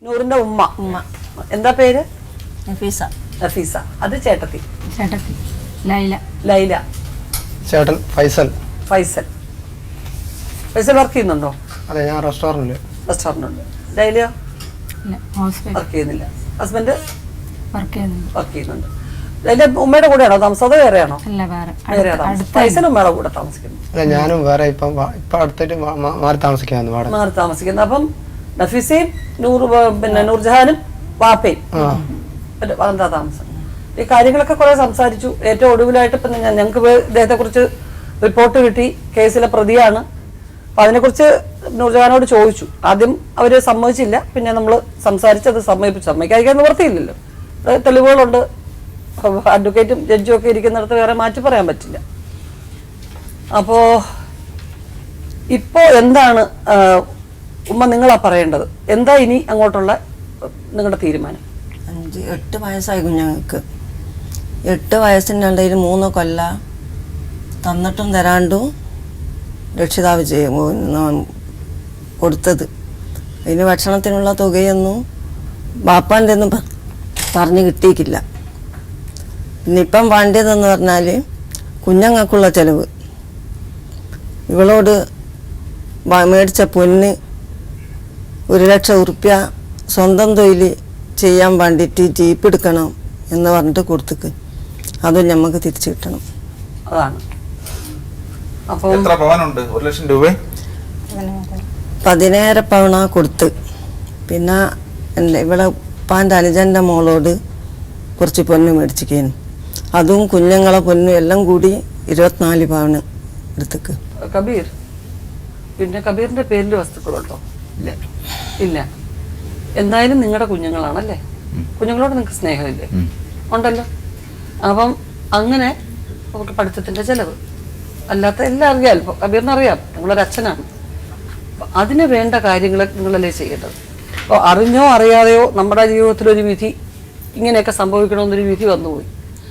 നൂറിന്റെ ഉമ്മ. എന്താ പേര്? നഫീസ. നഫീസ. അത് ചേട്ടത്തി. ലൈല. ലൈല. ചേട്ടൻ ഫൈസൽ. ഫൈസൽ. ഫൈസൽ വർക്ക് ചെയ്യുന്നുണ്ടോ? അതെ, ഞാൻ റെസ്റ്റോറൻറ്റ് ഉണ്ട്. ലൈലയോ? വർക്ക് ചെയ്യുന്നില്ല. ഹസ്ബൻഡ് വർക്ക് ചെയ്യുന്നുണ്ട്. ലൈല ഉമ്മയുടെ കൂടെയാണോ താമസം, അതോ വേറെയാണോ? വേറെ ഫൈസൽ ഉമ്മയുടെ കൂടെ താമസിക്കുന്നു. അല്ല, ഞാനും വേറെ ഇപ്പം അടുത്തിട്ട് മാറി താമസിക്കുന്നു. അപ്പം നഫീസയും നൂർജഹാനും വാപ്പയും എന്താ താമസം. ഈ കാര്യങ്ങളൊക്കെ കുറെ സംസാരിച്ചു. ഏറ്റവും ഒടുവിലായിട്ട് ഇപ്പം ഞങ്ങൾക്ക് ഇദ്ദേഹത്തെ കുറിച്ച് റിപ്പോർട്ട് കിട്ടി, കേസിലെ പ്രതിയാണ്. അപ്പൊ അതിനെക്കുറിച്ച് നൂർജഹാനോട് ചോദിച്ചു. ആദ്യം അവര് സമ്മതിച്ചില്ല, പിന്നെ നമ്മൾ സംസാരിച്ചത് സമ്മതിക്കാൻ നിവർത്തിയില്ലല്ലോ. തെളിവുകളുണ്ട്. അഡ്വക്കേറ്റും ജഡ്ജും ഒക്കെ ഇരിക്കുന്നിടത്ത് വേറെ മാറ്റി പറയാൻ പറ്റില്ല. അപ്പോ ഇപ്പോ എന്താണ് ഉമ്മ നിങ്ങളാ പറയേണ്ടത്? എന്താ ഇനി അങ്ങോട്ടുള്ള നിങ്ങളുടെ തീരുമാനം? 8 വയസ്സായി കുഞ്ഞുങ്ങൾക്ക്. 8 വയസ്സിനിടയിൽ 3 കൊല്ല തന്നിട്ടും തരാണ്ടും രക്ഷിതാവ് കൊടുത്തത്. അതിന് ഭക്ഷണത്തിനുള്ള തുകയൊന്നും ബാപ്പാൻ്റെ ഒന്നും പറഞ്ഞു കിട്ടിയിട്ടില്ല. ഇന്നിപ്പം വേണ്ടിയതെന്ന് പറഞ്ഞാൽ കുഞ്ഞുങ്ങൾക്കുള്ള ചിലവ്. ഇവളോട് മേടിച്ച പൊന്ന് 1,00,000 ഉറുപ്പ്യ സ്വന്തം തൊഴിൽ ചെയ്യാൻ വേണ്ടിയിട്ട് ജീപ്പ് എടുക്കണം എന്ന് പറഞ്ഞിട്ട് കൊടുത്തേക്ക്. അതും നമുക്ക് തിരിച്ചു കിട്ടണം. അതാണ്. അപ്പോൾ 17 പവണ കൊടുത്ത്. പിന്നെ ഇവിടെ ഉപ്പാൻ്റെ അനുജൻ്റെ മോളോട് കുറച്ച് പൊന്ന് മേടിച്ചിരിക്കുന്നു. അതും കുഞ്ഞുങ്ങളെ പൊന്നും എല്ലാം കൂടി 24 പവന് എടുത്തേക്ക്. കബീർ, പിന്നെ കബീറിന്റെ പേരിൽ വസ്തുക്കളുണ്ടോ? ഇല്ല. എന്തായാലും നിങ്ങളുടെ കുഞ്ഞുങ്ങളാണല്ലേ. കുഞ്ഞുങ്ങളോട് നിങ്ങൾക്ക് സ്നേഹമില്ലേ? ഉണ്ടല്ലോ. അപ്പം അങ്ങനെ നമുക്ക് പഠിത്തത്തിന്റെ ചെലവ് അല്ലാത്ത എല്ലാം അറിയാം. ഇപ്പൊ കബീറിനറിയാം, നിങ്ങളൊരു അച്ഛനാണ്. അതിന് വേണ്ട കാര്യങ്ങൾ നിങ്ങളല്ലേ ചെയ്യേണ്ടത്. അപ്പോൾ അറിഞ്ഞോ അറിയാതെയോ നമ്മുടെ ജീവിതത്തിലൊരു വിധി ഇങ്ങനെയൊക്കെ സംഭവിക്കണമെന്നൊരു വിധി വന്നുപോയി.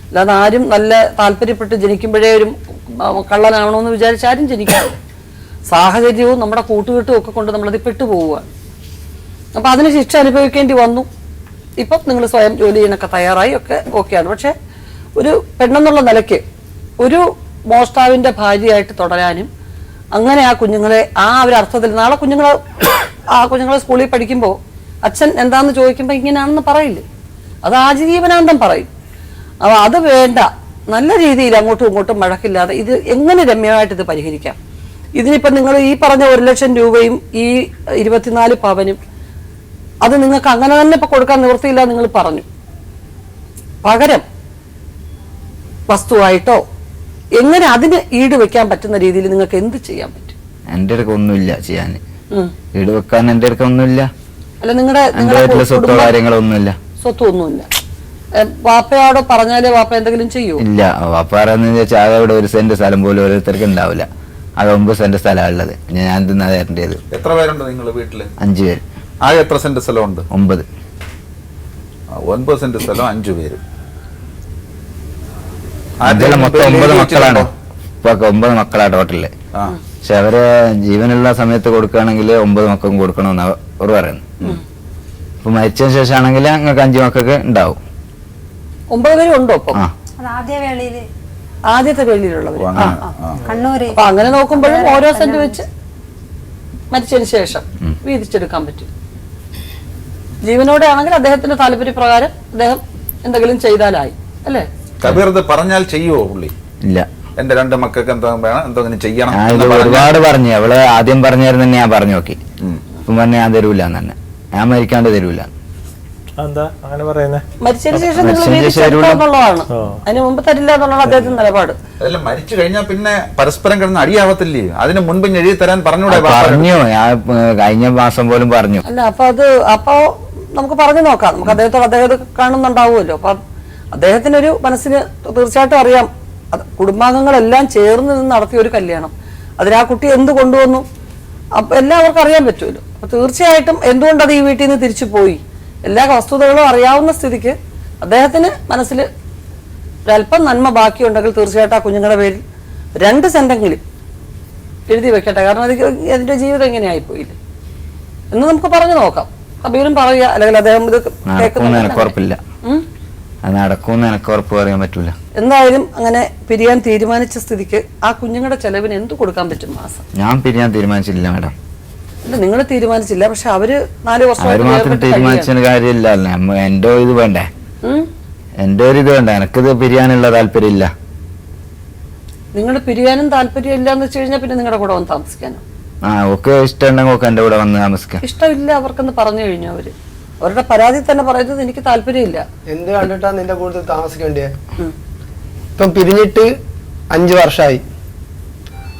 അല്ലാതെ ആരും നല്ല താല്പര്യപ്പെട്ട് ജനിക്കുമ്പോഴേ ഒരു കള്ളനാവണമെന്ന് വിചാരിച്ച് ആരും ജനിക്കാറില്ല. സാഹചര്യവും നമ്മുടെ കൂട്ടുകെട്ടും ഒക്കെ കൊണ്ട് നമ്മളത് പെട്ടുപോവുകയാണ്. അപ്പം അതിന് ശിക്ഷ അനുഭവിക്കേണ്ടി വന്നു. ഇപ്പം നിങ്ങൾ സ്വയം ജോലി ചെയ്യാനൊക്കെ തയ്യാറായി ഒക്കെ ഓക്കെയാണ്. പക്ഷെ ഒരു പെണ്ണെന്നുള്ള നിലയ്ക്ക് ഒരു മോഷ്ടാവിൻ്റെ ഭാര്യയായിട്ട് തുടരാനും അങ്ങനെ ആ കുഞ്ഞുങ്ങളെ ആ ഒരു അർത്ഥത്തിൽ നാളെ കുഞ്ഞുങ്ങളെ സ്കൂളിൽ പഠിക്കുമ്പോൾ അച്ഛൻ എന്താണെന്ന് ചോദിക്കുമ്പോൾ ഇങ്ങനെയാണെന്ന് പറയില്ലേ, അത് ആജീവനാന്തം പറയും. അപ്പോൾ അത് വേണ്ട. നല്ല രീതിയിൽ അങ്ങോട്ടും ഇങ്ങോട്ടും മഴക്കില്ലാതെ ഇത് എങ്ങനെ രമ്യമായിട്ട് ഇത് പരിഹരിക്കാം? ഇതിനിപ്പം നിങ്ങൾ ഈ പറഞ്ഞ 1,00,000 രൂപയും ഈ 24 പവനും അത് നിങ്ങൾക്ക് അങ്ങനെ തന്നെ ഇപ്പൊ കൊടുക്കാൻ നിവൃത്തിയില്ല നിങ്ങൾ പറഞ്ഞു. പകരം വസ്തുവായിട്ടോ എങ്ങനെ അതിന് ഈട് വെക്കാൻ പറ്റുന്ന രീതിയിൽ നിങ്ങൾക്ക് എന്ത് ചെയ്യാൻ പറ്റും? എന്റെ അടുക്ക ഒന്നുമില്ല ചെയ്യാൻ. ഈട് വെക്കാൻ എന്റെ അടുക്ക ഒന്നുമില്ല. അല്ല, നിങ്ങളുടെ സ്വത്തോ കാര്യങ്ങളൊന്നുമില്ല. സ്വത്തൊന്നുമില്ല. വാപ്പയോട് പറഞ്ഞാലേ വാപ്പ എന്തെങ്കിലും ചെയ്യൂ? ഇല്ല. വാപ്പ പറയുന്നത് വെച്ചാൽ ആകെ ഇവിടെ 1 സെന്റ് സ്ഥലം പോലും ഓരോരുത്തർക്ക് ഉണ്ടാവില്ല. അത് 9 സെന്റ് സ്ഥലമാണ് ഉള്ളത്. ഞാൻ തിന്നാ തരേണ്ടത്. എത്ര പേരുണ്ട് നിങ്ങളുടെ വീട്ടില്? 5 പേര്. ആകെ എത്ര സെന്റ് സ്ഥലമുണ്ട്? 9. 9 സെന്റ് സ്ഥലം, 5 പേര്. മൊത്തം 9 മക്കളാണ്. ഇപ്പൊ 9 മക്കളാണ് ടോട്ടല്. പക്ഷെ അവര് ജീവനുള്ള സമയത്ത് കൊടുക്കുകയാണെങ്കിൽ 9 മക്കൾക്കും കൊടുക്കണമെന്ന് അവർ പറയുന്നു. ഇപ്പൊ മരിച്ചതിന് ശേഷം ആണെങ്കിൽ ഞങ്ങൾക്ക് 5 മക്കൾക്ക് ഉണ്ടാവും. 9 പേരും ഉണ്ടോ? ആദ്യത്തെ വേളിയിലുള്ളവർ കണ്ണൂര്. അപ്പൊ അങ്ങനെ നോക്കുമ്പോഴും ഓരോ സെന്റ് വെച്ച് മരിച്ചതിന് ശേഷം വീതിച്ചെടുക്കാൻ പറ്റും. ജീവനോടെ ആണെങ്കിൽ അദ്ദേഹത്തിന്റെ താല്പര്യപ്രകാരം അദ്ദേഹം എന്തെങ്കിലും ചെയ്താലായി അല്ലേ? കബീർ ഇത് പറഞ്ഞാൽ ചെയ്യുവോ പുള്ളി? ഇല്ല. എന്റെ 2 മക്കൾക്ക് എന്തെങ്കിലും ചെയ്യണം. ഒരുപാട് പറഞ്ഞു. അവള് ആദ്യം പറഞ്ഞായിരുന്നു, ഞാൻ പറഞ്ഞു നോക്കി. ഇപ്പം പറഞ്ഞ ഞാൻ തരൂല തന്നെ, ഞാൻ മരിക്കാണ്ട് തരൂല. മരിച്ചതിന് ശേഷം എന്നുള്ളതാണ്. അതിന് മുമ്പ് തരില്ല എന്നുള്ളതാണ് അദ്ദേഹത്തിന്റെ നിലപാട്. അതെല്ലാം മരിച്ചു കഴിഞ്ഞാൽ പിന്നെ പരസ്പരം കിടന്ന് അടിയാവത്തില്ലേ? അതിന് മുൻപ് എഴുതി തരാൻ പറഞ്ഞൂടെ? പറഞ്ഞു, ഞാൻ കഴിഞ്ഞ മാസം പോലും പറഞ്ഞു. അല്ല, അപ്പൊ നമുക്ക് പറഞ്ഞു നോക്കാം. നമുക്ക് അദ്ദേഹത്തെ കാണുന്നുണ്ടാവുമല്ലോ. അപ്പൊ അദ്ദേഹത്തിനൊരു മനസ്സിന് തീർച്ചയായിട്ടും അറിയാം. കുടുംബാംഗങ്ങളെല്ലാം ചേർന്ന് നിന്ന് നടത്തിയ ഒരു കല്യാണം, അതിൽ ആ കുട്ടി എന്ത് കൊണ്ടുവന്നു അപ്പൊ എല്ലാവർക്കും അറിയാൻ പറ്റുമല്ലോ. അപ്പൊ തീർച്ചയായിട്ടും എന്തുകൊണ്ടത് ഈ വീട്ടിൽ നിന്ന് തിരിച്ചു പോയി, എല്ലാ വസ്തുതകളും അറിയാവുന്ന സ്ഥിതിക്ക് അദ്ദേഹത്തിന് മനസ്സിൽ ഒരല്പം നന്മ ബാക്കിയുണ്ടെങ്കിൽ തീർച്ചയായിട്ടും ആ കുഞ്ഞുങ്ങളുടെ പേരിൽ 2 സെന്റെങ്കിലും എഴുതി വെക്കട്ടെ. കാരണം അതിന്റെ ജീവിതം എങ്ങനെയായിപ്പോയില്ലേ എന്ന് നമുക്ക് പറഞ്ഞു നോക്കാം. കബീറും പറയുക, അല്ലെങ്കിൽ അദ്ദേഹം ഇത് നടക്കുമെന്ന് എനിക്ക് കേൾക്കുന്നുണ്ട്. ഉറപ്പില്ല. അത് നടക്കുമെന്ന് എനിക്ക് ഉറപ്പ് പറയാൻ പറ്റൂല. എന്തായാലും അങ്ങനെ പിരിയാൻ തീരുമാനിച്ച സ്ഥിതിക്ക് ആ കുഞ്ഞുങ്ങളുടെ ചെലവിന് എന്ത് കൊടുക്കാൻ പറ്റും മാസം? ഞാൻ പിരിയാൻ തീരുമാനിച്ചില്ല മാഡം. അല്ല, നിങ്ങൾ തീരുമാനിച്ചില്ല, പക്ഷെ അവര് 4 വർഷം അവര് മാത്രം തീരുമാനിച്ചതിന് കാര്യമില്ല. എന്റെ ഇത് വേണ്ടേ, എന്റെ ഒരു ഇത് വേണ്ട. എനിക്കിത് പിരിയാനുള്ള താല്പര്യമില്ല. നിങ്ങൾ പിരിയാനും താല്പര്യം ഇല്ല എന്ന് വെച്ച് കഴിഞ്ഞാൽ പിന്നെ നിങ്ങളുടെ കൂടെ വന്ന് താമസിക്കാനോ? ഒക്കെ ഇഷ്ടമുണ്ടെങ്കിൽ ഒക്കെ എന്റെ കൂടെ വന്ന് താമസിക്കാം. ഇഷ്ടമില്ല അവർക്കെന്ന് പറഞ്ഞു കഴിഞ്ഞു. അവരുടെ പരാതി തന്നെ പറയുന്നത് എനിക്ക് താല്പര്യമില്ല. എന്ത് കണ്ടിട്ടാ നിന്റെ കൂടുതൽ താമസിക്കേണ്ടേ? ഇപ്പം പിരിഞ്ഞിട്ട് 5 വർഷമായി.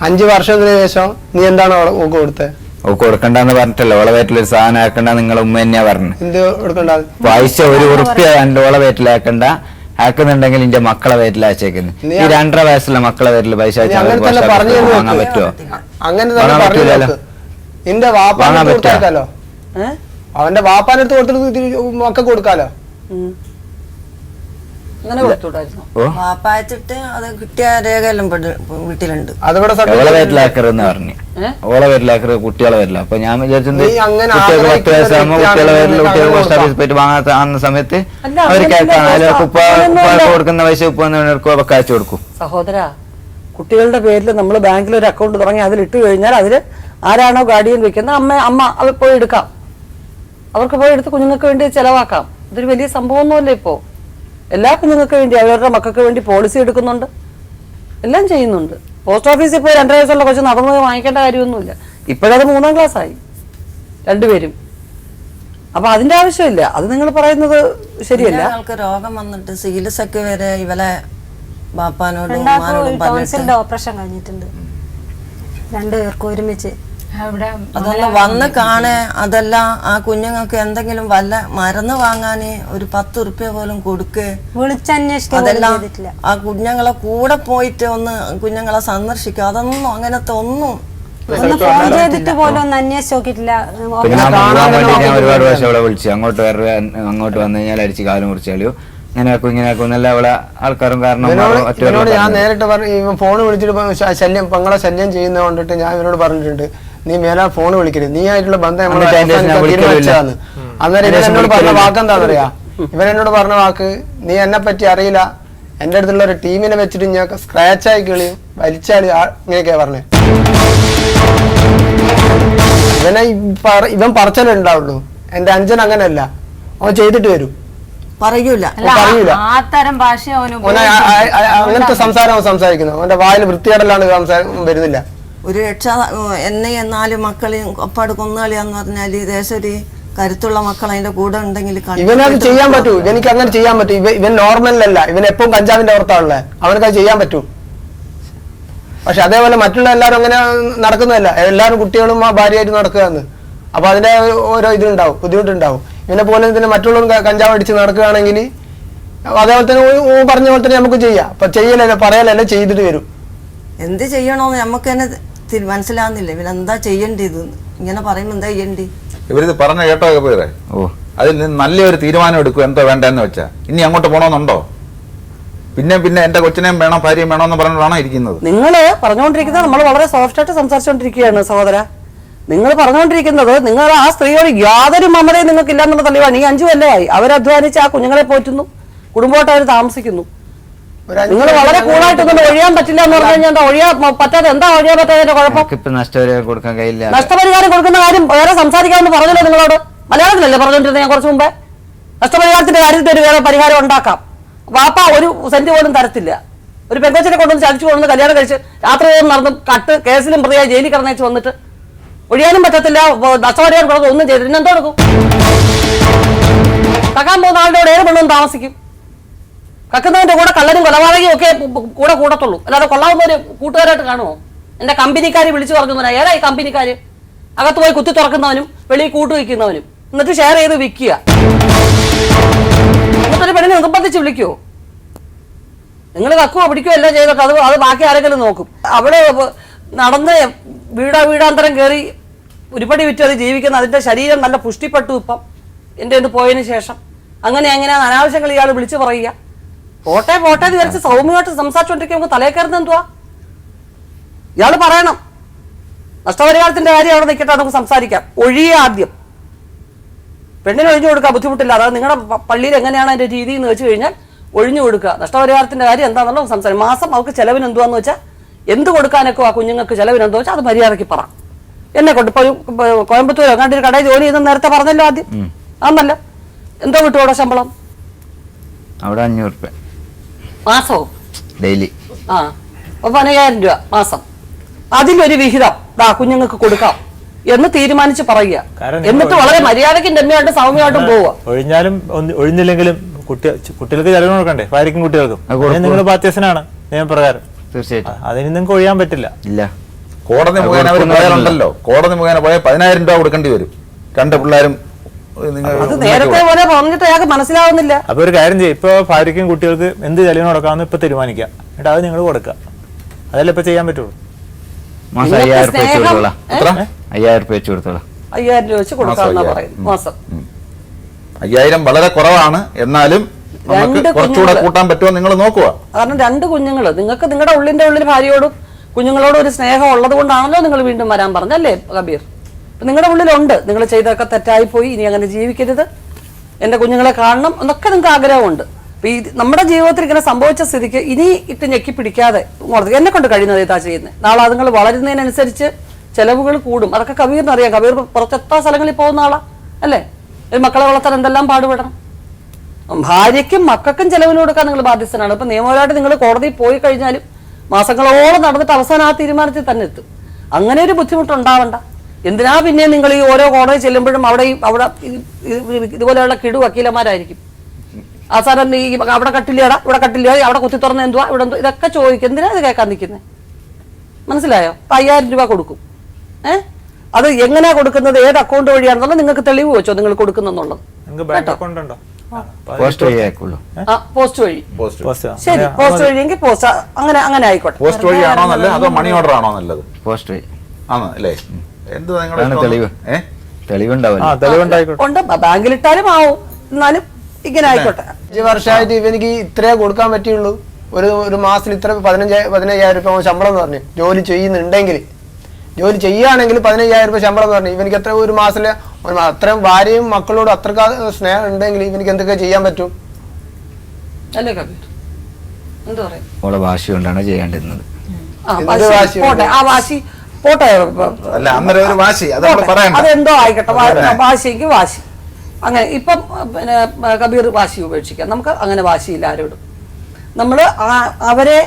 5 വർഷത്തിന് ശേഷം നീ എന്താണ് ഓക്ക് കൊടുത്തത്? ഓക്ക് കൊടുക്കണ്ടെന്ന് പറഞ്ഞിട്ടല്ലോ, ഓളെ വീട്ടിലൊരു സാധനം ആക്കണ്ട നിങ്ങളെ ഉമ്മ തന്നെയാ പറഞ്ഞു. എന്ത് കൊടുക്കണ്ട? പൈസ 1 ഉറുപ്പ്യ എന്റെ ഓളെ വീട്ടിലാക്കണ്ട, ആക്കുന്നുണ്ടെങ്കിൽ എന്റെ മക്കളെ വീട്ടിലയച്ചേക്കുന്നു. ഈ 2.5 വയസ്സുള്ള മക്കളെ വീട്ടിൽ പൈസ അങ്ങനെ തന്നെ പറഞ്ഞു വാങ്ങാൻ പറ്റുമോ? അങ്ങനെ തന്നെ പറഞ്ഞു. നിന്റെ വാപ്പാനെ കൊടുക്കാലോ, അവന്റെ വാപ്പാന്റെ അടുത്ത് കൊടുത്തിട്ട് മക്ക കൊടുക്കാലോ. അങ്ങനെ കൊടുത്തുകൂടായിരുന്നു? വാപ്പായച്ചിട്ട് അത് കിട്ടിയ രേഖയെല്ലാം വീട്ടിലുണ്ട്. അതിവിടെ ഓളെ വീട്ടിലാക്കരുന്ന് പറഞ്ഞു. ഓളെ വീട്ടിലാക്കരുത്, കുട്ടികളെ വരില്ല. അപ്പൊ ഞാൻ വിചാരിച്ചത് കുട്ടികൾക്ക് 10 വയസ്സാകുമ്പോ കുട്ടികളെ വരില്ല, കുട്ടികൾ പോസ്റ്റ് ഓഫീസിൽ പോയിട്ട് വാങ്ങാത്ത സമയത്ത് അവർ കേൾക്കാം കൊടുക്കുന്ന പൈസ ഉപ്പൊക്കെ അയച്ചു കൊടുക്കും. സഹോദര, കുട്ടികളുടെ പേരിൽ നമ്മൾ ബാങ്കിൽ ഒരു അക്കൗണ്ട് തുടങ്ങി അതിലിട്ട് കഴിഞ്ഞാൽ അതിൽ ആരാണോ ഗാർഡിയൻ വെക്കുന്നത് അമ്മ അവർ പോയി എടുക്കാം. അവർക്ക് പോയി എടുത്ത് കുഞ്ഞുങ്ങൾക്ക് വേണ്ടി ചെലവാക്കാം. ഇതൊരു വലിയ സംഭവമൊന്നുമല്ല. ഇപ്പോൾ എല്ലാ കുഞ്ഞുങ്ങൾക്ക് വേണ്ടി, അവരുടെ മക്കൾക്ക് വേണ്ടി പോളിസി എടുക്കുന്നുണ്ട്, എല്ലാം ചെയ്യുന്നുണ്ട്. പോസ്റ്റ് ഓഫീസിൽ പോയി 2.5 വയസ്സുള്ള കൊച്ചു നടന്നു വാങ്ങിക്കേണ്ട കാര്യമൊന്നുമില്ല. ഇപ്പോഴത് 3ാം ക്ലാസ്സായി രണ്ടുപേരും. അപ്പൊ അതിന്റെ ആവശ്യമില്ല. അത് നിങ്ങൾ പറയുന്നത് ശരിയല്ല. ആൾക്ക് രോഗം വന്നിട്ട് ചികിത്സക്ക് വരെ ഇവലെ ബാപ്പാനോടും ടോൺസിലിന്റെ ഓപ്പറേഷൻ കഴിഞ്ഞിട്ടുണ്ട് 2 പേർക്കും ഒരുമിച്ച്. അതൊന്ന് വന്ന് കാണേ. അതല്ല, ആ കുഞ്ഞുങ്ങൾക്ക് എന്തെങ്കിലും വല്ല മരുന്ന് വാങ്ങാന് ഒരു 10 ഉറുപ്പ്യ പോലും കൊടുക്കേ, അതെല്ലാം ആ കുഞ്ഞുങ്ങളെ കൂടെ പോയിട്ട് ഒന്ന് കുഞ്ഞുങ്ങളെ സന്ദർശിക്കുക. അതൊന്നും അങ്ങനത്തെ ഒന്നും ഫോൺ ചെയ്തിട്ട് പോലും ഒന്ന് അന്വേഷിച്ച് നോക്കിയിട്ടില്ല. പിന്നെ ഞാൻ ഒരുപാട് പ്രാവശ്യം അവളെ വിളിച്ചു. അങ്ങോട്ട് വന്നു കഴിഞ്ഞാൽ അടിച്ച് കാലം മുറിച്ചാലോ ഇങ്ങനെയാക്കും ഇങ്ങനെയാക്കും എന്നല്ല അവളെ ആൾക്കാരും. കാരണം ഞാൻ നേരിട്ട് പറഞ്ഞു, ഇവൻ ഫോൺ വിളിച്ചിട്ട് ശല്യം പെങ്ങളെ ശല്യം ചെയ്യുന്ന കൊണ്ടിട്ട് ഞാൻ ഇവനോട് പറഞ്ഞിട്ടുണ്ട്, നീ മേലാ ഫോൺ വിളിക്കരുത്, നീ ആയിട്ടുള്ള ബന്ധം തീരുമാനിച്ചതാണ്. അന്നേരം ഇവൻ എന്നോട് പറഞ്ഞ വാക്ക് എന്താണെന്നറിയാ? ഇവൻ എന്നോട് പറഞ്ഞ വാക്ക്, നീ എന്നെ പറ്റി അറിയില്ല, എന്റെ അടുത്തുള്ള ഒരു ടീമിനെ വെച്ചിട്ട് ഞാൻ സ്ക്രാച്ചായി കിളിയും വലിച്ചാളി ഇങ്ങനെയൊക്കെയാ പറഞ്ഞേ. ഇവൻ പറച്ചലുണ്ടാവുള്ളൂ. എന്റെ അഞ്ചൻ അങ്ങനെയല്ല, അവൻ ചെയ്തിട്ട് വരും, പറയൂല. അങ്ങനത്തെ സംസാരം അവൻ സംസാരിക്കുന്നു. അവന്റെ വായിൽ വൃത്തികേടലാണ് വരുന്നില്ല. ഒരു എന്നെ 4 മക്കളെയും ഒപ്പാട് കൊന്നുകളിയാന്ന് പറഞ്ഞാല് ദേശം ഒരു കരുത്തുള്ള മക്കൾ അതിന്റെ കൂടെ ഉണ്ടെങ്കിൽ ഇവനത് ചെയ്യാൻ പറ്റൂ. ഇവനിക്ക് അങ്ങനെ ചെയ്യാൻ പറ്റും. ഇവൻ നോർമലല്ല, ഇവൻ എപ്പോഴും കഞ്ചാവിന്റെ പുറത്താണുള്ളത്. അവനക്കത് ചെയ്യാൻ പറ്റൂ. പക്ഷെ അതേപോലെ മറ്റുള്ള എല്ലാവരും അങ്ങനെ നടക്കുന്നതല്ല. എല്ലാവരും കുട്ടികളും ഭാര്യയായിട്ട് നടക്കുകയെന്ന്. അപ്പൊ അതിന്റെ ഓരോ ഇതുണ്ടാവും, ബുദ്ധിമുട്ടുണ്ടാവും. ഇവനെ പോലെ തന്നെ മറ്റുള്ളവരും കഞ്ചാവ് അടിച്ച് നടക്കുകയാണെങ്കിൽ അതേപോലെ തന്നെ പറഞ്ഞ പോലെ തന്നെ നമുക്ക് ചെയ്യാം. അപ്പൊ ചെയ്യലല്ല, പറയലല്ല, ചെയ്തിട്ട് വരും. എന്ത് ചെയ്യണോന്ന് നമുക്ക് തന്നെ മനസ്സിലാവുന്നില്ല. ഇവനെന്താ ചെയ്യേണ്ടത്? ഇങ്ങനെ പറയുമ്പോ എന്താ ചെയ്യേണ്ടി? ഇവരിത് പറഞ്ഞ കേട്ടോ കബീറെ? അതിൽ നിന്ന് നല്ലൊരു തീരുമാനം എടുക്കും എന്തോ വേണ്ടെന്ന് വെച്ചാ. ഇനി അങ്ങോട്ട് പോകണമെന്നുണ്ടോ? പിന്നെ എന്റെ കൊച്ചിനെയും വേണം ഭാര്യയും വേണമെന്ന് പറഞ്ഞിട്ടാണോ ഇരിക്കുന്നത്? നിങ്ങൾ പറഞ്ഞുകൊണ്ടിരിക്കുന്നത് നമ്മൾ വളരെ സോഫ്റ്റായിട്ട് സംസാരിച്ചുകൊണ്ടിരിക്കുകയാണ് സഹോദര. നിങ്ങൾ പറഞ്ഞുകൊണ്ടിരിക്കുന്നത് നിങ്ങൾ ആ സ്ത്രീയോട് യാതൊരു മമതയും നിങ്ങൾക്ക് ഇല്ലാന്നുള്ള തെളിവാണ്. ഈ 5 കൊല്ലമായി അവരധ്വാനിച്ച് ആ കുഞ്ഞുങ്ങളെ പോറ്റുന്നു, കുടുംബമായിട്ട് അവർ താമസിക്കുന്നു. നിങ്ങൾ വളരെ കൂളായിട്ടൊന്നും ഒഴിയാൻ പറ്റില്ല എന്ന് പറഞ്ഞു കഴിഞ്ഞാൽ ഒഴിയാൻ പറ്റാതെ എന്താ ഒഴിയാൻ പറ്റാതെ കുഴപ്പം? നഷ്ടപരിഹാരം കൊടുക്കാൻ കഴിയില്ല. നഷ്ടപരിഹാരം കൊടുക്കുന്ന കാര്യം വേറെ സംസാരിക്കാമെന്ന് പറഞ്ഞല്ലോ നിങ്ങളോട്. മലയാളത്തിലല്ലേ പറഞ്ഞുകൊണ്ടിരുന്നത് ഞാൻ കുറച്ച് മുമ്പേ? നഷ്ടപരിഹാരത്തിന്റെ കാര്യത്തിൽ ഒരു വേറെ പരിഹാരം ഉണ്ടാക്കാം. വാപ്പ 1 സെന്റ് പോലും തരത്തില്ല. ഒരു പെങ്കൊച്ചിനെ കൊണ്ടുവന്ന് ചതിച്ചു കൊണ്ടുവന്ന് കല്യാണം കഴിച്ച് രാത്രി നടന്ന് കട്ട് കേസിലും പ്രതിയായി ജയിലിൽ കിടന്നേച്ച് വന്നിട്ട് ഒഴിയാനും പറ്റത്തില്ല, നഷ്ടപരിഹാരം കൊടുത്ത് ഒന്നും ചെയ്തിട്ട് പിന്നെ എന്തോ കൊടുക്കും? കക്കാൻ പോകുന്ന ആളുടെ കൂടെ ഏത് പെണ്ണും താമസിക്കും? കക്കുന്നവന്റെ കൂടെ കള്ളനും കൊലപാതകയും ഒക്കെ കൂടെ കൂടത്തുള്ളൂ. അല്ലാതെ കൊള്ളാവുന്നവര് കൂട്ടുകാരായിട്ട് കാണുമോ? എന്റെ കമ്പനിക്കാര് വിളിച്ചു പറഞ്ഞു, ഏതായി കമ്പനിക്കാര്? അകത്ത് പോയി കുത്തി തുറക്കുന്നവനും വെളിയിൽ കൂട്ടു വയ്ക്കുന്നവനും, എന്നിട്ട് ഷെയർ ചെയ്ത് വിൽക്കുക. എന്നിട്ടൊരു പെണ്ണിനെ നിർബന്ധിച്ച് വിളിക്കുവോ? നിങ്ങൾ കക്കുവോ പിടിക്കുകയോ എല്ലാം ചെയ്തിട്ട് അത് ബാക്കി ആരെങ്കിലും നോക്കും. അവിടെ നടന്ന് വീടാന്തരം കയറി ഉരുപ്പടി വിറ്റ് അത് ജീവിക്കുന്ന അതിന്റെ ശരീരം നല്ല പുഷ്ടിപ്പെട്ടു. ഇപ്പം എൻ്റെ ഇത് പോയതിന് ശേഷം അങ്ങനെ അനാവശ്യങ്ങൾ ഇയാൾ വിളിച്ചു പറയുക. പോട്ടെ എന്ന് വിചാരിച്ച് സൗമ്യമായിട്ട് സംസാരിച്ചുകൊണ്ടിരിക്കുമ്പോൾ തലേ കയറുന്ന എന്തുവാ? ഇയാൾ പറയണം നഷ്ടപരിഹാരത്തിന്റെ കാര്യം അവിടെ നിൽക്കട്ടെ, നമുക്ക് സംസാരിക്കാം. ഒഴിയ ആദ്യം പെണ്ണിന് ഒഴിഞ്ഞു കൊടുക്കുക ബുദ്ധിമുട്ടില്ല. അതായത് നിങ്ങളുടെ പള്ളിയിൽ എങ്ങനെയാണ് അതിന്റെ രീതി എന്ന് വെച്ച് കഴിഞ്ഞാൽ ഒഴിഞ്ഞു കൊടുക്കുക. നഷ്ടപരിഹാരത്തിന്റെ കാര്യം എന്താണെന്നുള്ള സംസാരം. മാസം അവർക്ക് ചെലവിന് എന്തുവാന്ന് വെച്ചാൽ എന്ത് കൊടുക്കാനൊക്കെ ആ കുഞ്ഞുങ്ങൾക്ക് ചെലവിന് എന്താ വെച്ചാൽ അത് മര്യാദയ്ക്ക് പറ. എന്നെ കൊണ്ട് ഇപ്പോൾ കോയമ്പത്തൂരോ കണ്ടൊരു കടയിൽ ജോലി ചെയ്തെന്ന് നേരത്തെ പറഞ്ഞല്ലോ ആദ്യം. ആന്നല്ലോ എന്തോ കിട്ടും അവിടെ ശമ്പളം? അവിടെ 500 രൂപ മാസവും ഡെയിലി. ആ അപ്പൊ 15,000 രൂപ മാസം. അതിലൊരു വിഹിതം കുഞ്ഞുങ്ങൾക്ക് കൊടുക്കാം എന്ന് തീരുമാനിച്ച് പറയുക. എന്നിട്ട് വളരെ മര്യാദയ്ക്കും രമ്യമായിട്ട് സൗമ്യമായിട്ടും പോവുക. ഒഴിഞ്ഞാലും ഒഴിഞ്ഞില്ലെങ്കിലും കുട്ടികൾക്ക് ചെലവ് കൊടുക്കണ്ടേ? ഭാര്യയ്ക്കും കുട്ടികൾക്കും. നിങ്ങൾ ബാധ്യസ്ഥനാണ് നിയമപ്രകാരം. തീർച്ചയായിട്ടും അതിന് നിങ്ങൾക്ക് ഒഴിയാൻ പറ്റില്ല. ഇല്ല. കോടതി മുഖേന അവർ പോയാലുണ്ടല്ലോ, കോടതി മുഖേന പോയാൽ 10,000 രൂപ കൊടുക്കേണ്ടി വരും. 2 പിള്ളേരും അത് നേരത്തെ പോലെ പറഞ്ഞിട്ട് അയാൾക്ക് മനസ്സിലാവുന്നില്ല. അപ്പൊ ഒരു കാര്യം ചെയ്യും, ഇപ്പൊ ഭാര്യയ്ക്കും കുട്ടികൾക്ക് എന്ത് ചെലവിന് കൊടുക്കാമെന്ന് ഇപ്പൊ തീരുമാനിക്കുക. എന്നിട്ട് അത് നിങ്ങൾ കൊടുക്കുക. അതല്ലേ ഇപ്പൊ ചെയ്യാൻ പറ്റുള്ളൂ. മാസം 5,000 രൂപ വെച്ച് കൊടുത്തോളാം. 5,000 രൂപ വെച്ച് കൊടുത്തോളാം. 5,000 രൂപ വെച്ച് കൊടുക്കാമെന്നാ പറയുന്നത് മാസം. 5,000 വളരെ കുറവാണ്, എന്നാലും നമുക്ക് കുറച്ചുകൂടെ കൂട്ടാൻ പറ്റുമോ നിങ്ങൾ നോക്കുക. കാരണം 2 കുഞ്ഞുങ്ങൾ നിങ്ങൾക്ക് നിങ്ങളുടെ ഉള്ളിൽ ഭാര്യയോടും കുഞ്ഞുങ്ങളോടും ഒരു സ്നേഹം ഉള്ളത് കൊണ്ടാണല്ലോ നിങ്ങൾ വീണ്ടും വരാൻ പറഞ്ഞല്ലേ കബീർ? നിങ്ങളുടെ ഉള്ളിലുണ്ട് നിങ്ങൾ ചെയ്തൊക്കെ തെറ്റായി പോയി, ഇനി അങ്ങനെ ജീവിക്കരുത്, എൻ്റെ കുഞ്ഞുങ്ങളെ കാണണം എന്നൊക്കെ നിങ്ങൾക്ക് ആഗ്രഹമുണ്ട്. അപ്പൊ ഈ നമ്മുടെ ജീവിതത്തിൽ ഇങ്ങനെ സംഭവിച്ച സ്ഥിതിക്ക് ഇനി ഇട്ട് ഞെക്കി പിടിക്കാതെ എന്നെ കൊണ്ട് കഴിയുന്നത് ഇതാ ചെയ്യുന്നത്. നാളെ അതുങ്ങൾ വളരുന്നതിനനുസരിച്ച് ചെലവുകൾ കൂടും. അതൊക്കെ കബീറിനറിയാം. കബീർ പുറത്തെത്താ സ്ഥലങ്ങളിൽ പോകുന്ന ആളാ അല്ലേ? ഒരു മക്കളെ വളർത്താൻ എന്തെല്ലാം പാടുപെടണം. ഭാര്യയ്ക്കും മക്കൾക്കും ചെലവിന് കൊടുക്കാൻ നിങ്ങൾ ബാധ്യസ്ഥനാണ്. ഇപ്പൊ നിയമപരമായിട്ട് നിങ്ങൾ കോടതിയിൽ പോയി കഴിഞ്ഞാലും മാസങ്ങളോളം നടന്നിട്ട് അവസാനം ആ തീരുമാനത്തിൽ തന്നെ എത്തും. അങ്ങനെ ഒരു ബുദ്ധിമുട്ടുണ്ടാവണ്ട. എന്തിനാ പിന്നെ നിങ്ങൾ ഈ ഓരോ കോടതി ചെല്ലുമ്പോഴും അവിടെ ഇതുപോലെയുള്ള കിടു വക്കീലന്മാരായിരിക്കും. അവസാനം ഈ അവിടെ കട്ടില്ലേടാ, ഇവിടെ കട്ടില്ല, അവിടെ കുത്തി തുറന്ന് എന്തുവാ, ഇവിടെ എന്തോ, ഇതൊക്കെ ചോദിക്കും. എന്തിനാ ഇത് കേൾക്കാൻ നിൽക്കുന്നത്? മനസ്സിലായോ? 5,000 രൂപ കൊടുക്കും. അത് എങ്ങനെയാ കൊടുക്കുന്നത്, ഏത് അക്കൗണ്ട് വഴിയാണെന്നുള്ളത് നിങ്ങൾക്ക് തെളിവ് വെച്ചോ നിങ്ങൾ കൊടുക്കുന്നുള്ളത്. പോസ്റ്റ് വഴി അയക്കുള്ളൂ. പോസ്റ്റ് വഴി. ശരി, പോസ്റ്റ് വഴിയെങ്കിൽ പോസ്റ്റ് അങ്ങനെ ആയിക്കോട്ടെ. പോസ്റ്റ് വഴിയാണോ നല്ലത് അതോ മണി ഓർഡർ ആണോ നല്ലത്? പോസ്റ്റ് വഴി ആണോ അല്ലേ? എന്ത് തെളിവ് തെളിവുണ്ടാവില്ല. ഉണ്ട്, ബാങ്കിലിട്ടാലും ആവും. എന്നാലും ഇങ്ങനെ ആയിക്കോട്ടെ. 5 വർഷമായിട്ട് ഇവനിക്ക് ഇത്രേ കൊടുക്കാൻ പറ്റുള്ളൂ. ഒരു മാസത്തിൽ ഇത്ര 15,000 രൂപ ശമ്പളം എന്ന് പറഞ്ഞു. ജോലി ചെയ്യുന്നുണ്ടെങ്കിൽ, ജോലി ചെയ്യുകയാണെങ്കിൽ 15,000 രൂപ ശമ്പളം എന്ന് പറഞ്ഞു. ഇവനിക്ക് എത്ര ഒരു മാസത്തില് അത്രയും ഭാര്യയും മക്കളോടും അത്ര സ്നേഹം ഉണ്ടെങ്കിൽ ഇവനിക്ക് എന്തൊക്കെ ചെയ്യാൻ പറ്റും? അല്ലേ കബീർ? എന്താ പറയാ? ഓളെ വാശി കൊണ്ടാണ് ചെയ്യേണ്ടിരുന്നത്. ആ വാശി പോട്ടെ. അല്ല, അന്നേരം ഒരു വാശി അത് നമ്മൾ പറയണ്ട. അതെന്തോ ആയിക്കോട്ടെ, വാശിക്ക് വാശി. അങ്ങനെ ഇപ്പം പിന്നെ കബീർ വാശി ഉപേക്ഷിക്കാം. നമുക്ക് അങ്ങനെ വാശിയില്ല ആരോടും. നമ്മൾ അവരെ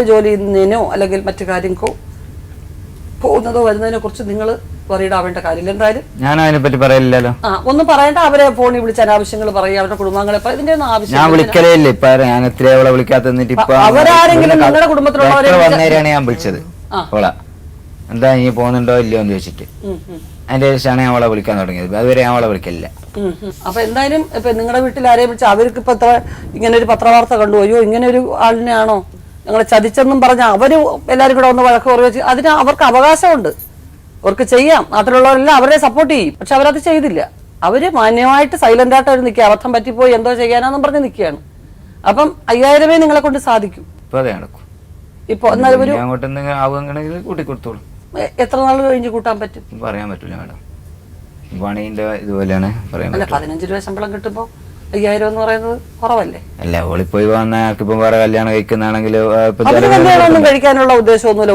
ജോലി ചെയ്യുന്നതിനോ അല്ലെങ്കിൽ മറ്റു കാര്യങ്ങൾക്കോ പോകുന്നതോ വരുന്നതിനെ കുറിച്ച് നിങ്ങൾ വറിയിടാവേണ്ട കാര്യമില്ല. എന്തായാലും ഞാൻ അതിനെപ്പറ്റി പറയില്ലല്ലോ. ഒന്നും പറയണ്ട. അവരെ ഫോണിൽ വിളിച്ച് അനാവശ്യങ്ങൾ പറയുക, അവരുടെ കുടുംബങ്ങളെ ഇതിന്റെ ഒന്നും ആവശ്യം. ഞാൻ വിളിക്കലേ ഇല്ല. ഇപ്പൊ ഞാൻ എത്ര അവളെ വിളിക്കാത്ത അവരാരെങ്കിലും നിങ്ങളുടെ കുടുംബത്തിലുള്ളവരെ വന്നേരാണ് ഞാൻ വിളിച്ചത്. ഓളാ എന്താ നീ പോകുന്നുണ്ടോ ഇല്ലയോ എന്ന് ചോദിച്ചിട്ട് അതിന്റെ ശേഷമാണ് ഞാൻ അവളെ വിളിക്കാൻ തുടങ്ങിയത്. അതുവരെ ഞാൻ അവളെ വിളിക്കലില്ല. അപ്പൊ എന്തായാലും ഇപ്പൊ നിങ്ങളുടെ വീട്ടിൽ ആരെയും വിളിച്ച അവർക്ക് ഇപ്പൊ ഇങ്ങനെ ഒരു പത്രവാർത്ത കണ്ടു, അയ്യോ ഇങ്ങനെ ഒരു ആളിനെയാണോ ഞങ്ങളെ ചതിച്ചെന്നും പറഞ്ഞ അവര് എല്ലാവരും കൂടെ ഒന്ന് വഴക്ക് പറയുക. അതിന് അവർക്ക് അവകാശമുണ്ട്, അവർക്ക് ചെയ്യാം. നാട്ടിലുള്ളവരെല്ലാം അവരെ സപ്പോർട്ട് ചെയ്യും. പക്ഷെ അവരത് ചെയ്തില്ല. അവര് മാന്യമായിട്ട് സൈലന്റ് ആയിട്ട് അവർ നിൽക്കുക. അബദ്ധം പറ്റിപ്പോയി എന്തോ ചെയ്യാനാന്നും പറഞ്ഞ് നിൽക്കുകയാണ്. അപ്പം 5,000 നിങ്ങളെ കൊണ്ട് സാധിക്കും. ഇപ്പൊ അതെ നടക്കും. ഇപ്പൊ എന്നാലും ഒരു അങ്ങോട്ട് ആവുകയാണെങ്കിൽ കൂട്ടി കൊടുത്തോളൂ. എത്ര നാൾ കഴിഞ്ഞ് കൂട്ടാൻ പറ്റും? പറയാൻ പറ്റൂല മാഡം. പണീന്റെ ഇതുപോലെയാണ് പറയാൻ. അല്ല, 15 രൂപ ശമ്പളം കിട്ടുമ്പോ 5,000 എന്ന് പറയുന്നത് കുറവല്ലേ? അല്ല, ഓളിപ്പോയി വന്ന ഇപ്പം വേറെ കല്യാണം കഴിക്കുന്നാണെങ്കിൽ കല്യാണം കഴിക്കാനുള്ള ഉദ്ദേശമൊന്നുമില്ല.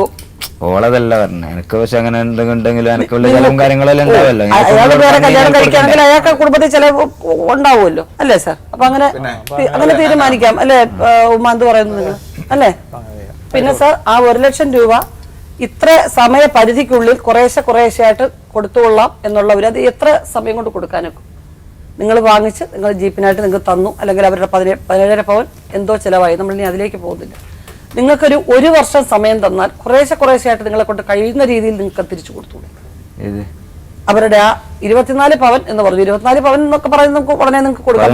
ഓളതല്ല പറഞ്ഞത്. എനിക്ക് പക്ഷെ അങ്ങനെ എന്തെങ്കിലും എനിക്കുള്ള ചെലവും കാര്യങ്ങളെല്ലാം ഉണ്ടാവല്ലോ. അയാൾ വേറെ കല്യാണം കഴിക്കുകയാണെങ്കിൽ അയാൾക്ക് കുടുംബത്തിൽ ചെലവ് ഉണ്ടാവുമല്ലോ അല്ലേ സാർ? അപ്പൊ അങ്ങനെ തീരുമാനിക്കാം അല്ലേ? ഉമ്മ എന്ത് പറയുന്നു നിങ്ങൾ അല്ലേ? പിന്നെ സാർ ആ 1,00,000 രൂപ ഇത്ര സമയപരിധിക്കുള്ളിൽ കുറേശ്ശെയായിട്ട് കൊടുത്തുകൊള്ളാം എന്നുള്ളവർ അത് എത്ര സമയം കൊണ്ട് കൊടുക്കാനൊക്കെ നിങ്ങൾ വാങ്ങിച്ച് നിങ്ങൾ ജീപ്പിനായിട്ട് നിങ്ങൾക്ക് തന്നു, അല്ലെങ്കിൽ അവരുടെ 17.5 പവൻ എന്തോ ചിലവായി. നമ്മൾ ഇനി അതിലേക്ക് പോകുന്നില്ല. നിങ്ങൾക്കൊരു 1 വർഷം സമയം തന്നാൽ കുറേശ്ശെയായിട്ട് നിങ്ങളെ കൊണ്ട് കഴിയുന്ന രീതിയിൽ നിങ്ങൾക്ക് തിരിച്ചു കൊടുത്തുകൂടെ? അവരുടെ ആ 24 പവൻ എന്ന് പറഞ്ഞു. 24 പവൻ എന്നൊക്കെ പറയുന്നത് നമുക്ക് ഉടനെ നിങ്ങൾക്ക് കൊടുക്കാൻ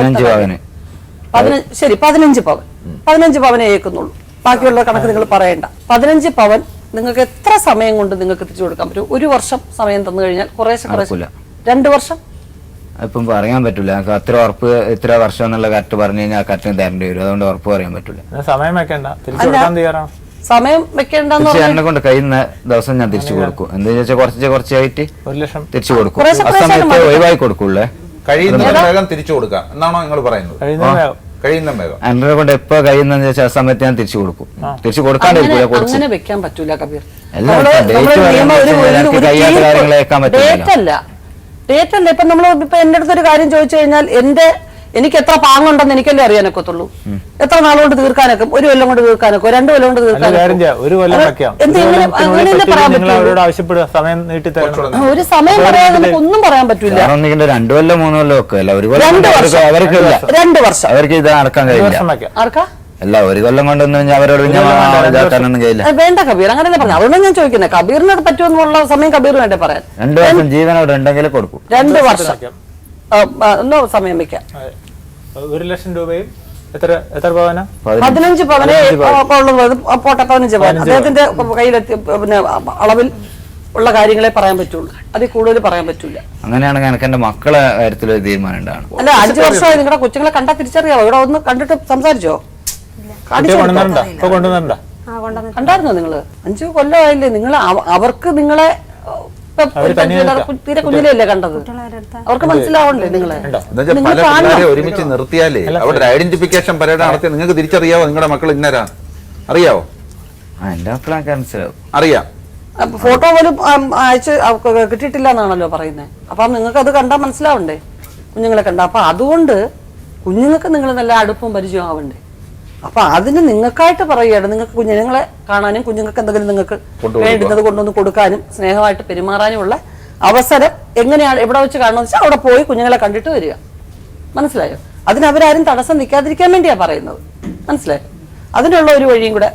പറ്റും. ശരി, 15 പവൻ. 15 പവനെ ഏൽക്കുന്നുള്ളൂ. ബാക്കിയുള്ള കണക്ക് നിങ്ങൾ പറയണ്ട. 15 പവൻ നിങ്ങൾക്ക് എത്ര സമയം കൊണ്ട് നിങ്ങൾക്ക് തിരിച്ചു കൊടുക്കാൻ പറ്റും? 1 വർഷം സമയം തന്നു കഴിഞ്ഞാൽ കുറേശ്ശെ 2 വർഷം ഇപ്പം പറയാൻ പറ്റൂല. അത്ര ഉറപ്പ് ഇത്ര വർഷം എന്നുള്ള കറക്റ്റ് പറഞ്ഞു കഴിഞ്ഞാൽ കറക്റ്റ് തരേണ്ടി വരും. അതുകൊണ്ട് ഉറപ്പ് പറയാൻ പറ്റൂല. സമയം വെക്കേണ്ട, തിരിച്ചു കൊടുക്കാൻ തയ്യാറാണ്. സമയം വെക്കേണ്ടെന്ന് എന്നെ കൊണ്ട് കഴിയുന്ന ദിവസം ഞാൻ തിരിച്ചു കൊടുക്കും. എന്താ വെച്ചാൽ കുറച്ചായിട്ട് 1,00,000 തിരിച്ചു കൊടുക്കും. ആ സമയത്ത് ഒഴിവായി കൊടുക്കുള്ളേ. കഴിയുന്ന വേഗം തിരിച്ചു കൊടുക്കാം എന്നാണോ നിങ്ങൾ പറയുന്നത്? കഴിയുന്ന വേഗം എന്നെ കൊണ്ട് എപ്പോ കഴിയുന്ന ആ സമയത്ത് ഞാൻ തിരിച്ചു കൊടുക്കും. തിരിച്ചു കൊടുക്കാണ്ടിരിക്കൂല, കൊടുക്കും. അങ്ങനെ വെക്കാൻ പറ്റൂല കബീർ. എല്ലാം നമ്മള് ഡേറ്റ് നിയമം എനിക്ക് കഴിയാത്ത കാര്യങ്ങളെ വെക്കാൻ പറ്റില്ല. ഡേറ്റ് അല്ല. ഇപ്പൊ നമ്മൾ ഇപ്പൊ എന്റെ അടുത്തൊരു കാര്യം ചോദിച്ചു കഴിഞ്ഞാൽ എനിക്ക് എത്ര പാങ്ങുണ്ടെന്ന് എനിക്കല്ലേ അറിയാനൊക്കത്തുള്ളൂ. എത്ര നാളുകൊണ്ട് തീർക്കാനൊക്കെ, 1 കൊല്ലം കൊണ്ട് തീർക്കാനൊക്കെ, 2 കൊല്ലം കൊണ്ട് തീർക്കാനൊക്കെ. ഒരു കൊല്ലം വെക്കാം. അങ്ങനെയല്ലേ പറയാൻ പറ്റുള്ളൂ. ആവശ്യപ്പെടുക സമയം നീട്ടി തരണം. ഒരു സമയം പറയാതെ നമുക്ക് ഒന്നും പറയാൻ പറ്റൂല. 2 കൊല്ലം 3 കൊല്ലം ഒക്കെ അല്ല, 1 കൊല്ലം 2 വർഷം. അവർക്ക് 2 വർഷം അവർക്ക് ഇത് നടക്കാൻ കഴിയില്ല. ആർക്കാ? അല്ല, 1 കൊല്ലം കൊണ്ടൊന്നും ഞാൻ അവരോട് ഇതാക്കാനൊന്നും കഴിയില്ല. വേണ്ട കബീർ, അങ്ങനെയല്ലേ പറഞ്ഞു. അതുകൊണ്ടാണ് ഞാൻ ചോദിക്കുന്നത്. കബീറിന് പറ്റുമെന്നുള്ള സമയം കബീർ വേണ്ടേ പറയാൻ. 2 വർഷം ജീവനോട് ഉണ്ടെങ്കിൽ കൊടുക്കും. 2 വർഷം എന്നോ സമയം വെക്കാം. 1 ലക്ഷം രൂപയും എത്ര പവനാ? 15 പവനെ ഉള്ളത്. പോട്ടെ, 15 പവൻ അദ്ദേഹത്തിന്റെ കയ്യിലെത്തി. പിന്നെ അളവിൽ ഉള്ള കാര്യങ്ങളെ പറയാൻ പറ്റുള്ളൂ, അതിൽ കൂടുതൽ പറയാൻ പറ്റൂല. അങ്ങനെയാണെങ്കിൽ എനിക്ക് എന്റെ മക്കളെ കാര്യത്തിലൊരു തീരുമാനം ഉണ്ടാണ്. അല്ല, 5 വർഷമായി നിങ്ങളുടെ കൊച്ചുങ്ങളെ കണ്ടാ തിരിച്ചറിയാവോ? ഇവിടെ ഒന്ന് കണ്ടിട്ട് സംസാരിച്ചോ? കണ്ടായിരുന്നോ നിങ്ങള്? 5 കൊല്ലമായില്ലേ നിങ്ങൾ? അവർക്ക് നിങ്ങളെ തീരെ കുഞ്ഞിലല്ലേ കണ്ടത്? അവർക്ക് മനസ്സിലാവണ്ടേ നിങ്ങളെ? പല പിള്ളേരെ ഒരുമിച്ച് നിർത്തിയാലേ അവിടെ ഐഡന്റിഫിക്കേഷൻ പരേഡ് നടത്തി നിങ്ങൾക്ക് തിരിച്ചറിയാവോ നിങ്ങളുടെ മക്കൾ ഇന്നരാ? അറിയാവോ? എന്റെ മക്കളൊക്കെ മനസ്സിലാവും. അറിയാം. ഫോട്ടോ പോലും അയച്ച് കിട്ടിയിട്ടില്ല എന്നാണല്ലോ പറയുന്നത്. അപ്പൊ നിങ്ങൾക്ക് അത് കണ്ടാൽ മനസ്സിലാവണ്ടേ കുഞ്ഞുങ്ങളെ കണ്ട? അപ്പൊ അതുകൊണ്ട് കുഞ്ഞുങ്ങൾക്ക് നിങ്ങൾ നല്ല അടുപ്പവും പരിചയം ആവണ്ടേ? അപ്പൊ അതിന് നിങ്ങൾക്കായിട്ട് പറയുകയാണ്. നിങ്ങൾക്ക് കുഞ്ഞുങ്ങളെ കാണാനും കുഞ്ഞുങ്ങൾക്ക് എന്തെങ്കിലും നിങ്ങൾക്ക് വേണ്ടുന്നത് കൊണ്ടുവന്ന് കൊടുക്കാനും സ്നേഹമായിട്ട് പെരുമാറാനുമുള്ള അവസരം എങ്ങനെയാണ്, എവിടെ വെച്ച് കാണണമെന്ന് വെച്ചാൽ അവിടെ പോയി കുഞ്ഞുങ്ങളെ കണ്ടിട്ട് വരിക. മനസ്സിലായോ? അതിന് അവരാരും തടസ്സം നിൽക്കാതിരിക്കാൻ വേണ്ടിയാ പറയുന്നത്. മനസ്സിലായോ? അതിനുള്ള ഒരു വഴിയും കൂടെ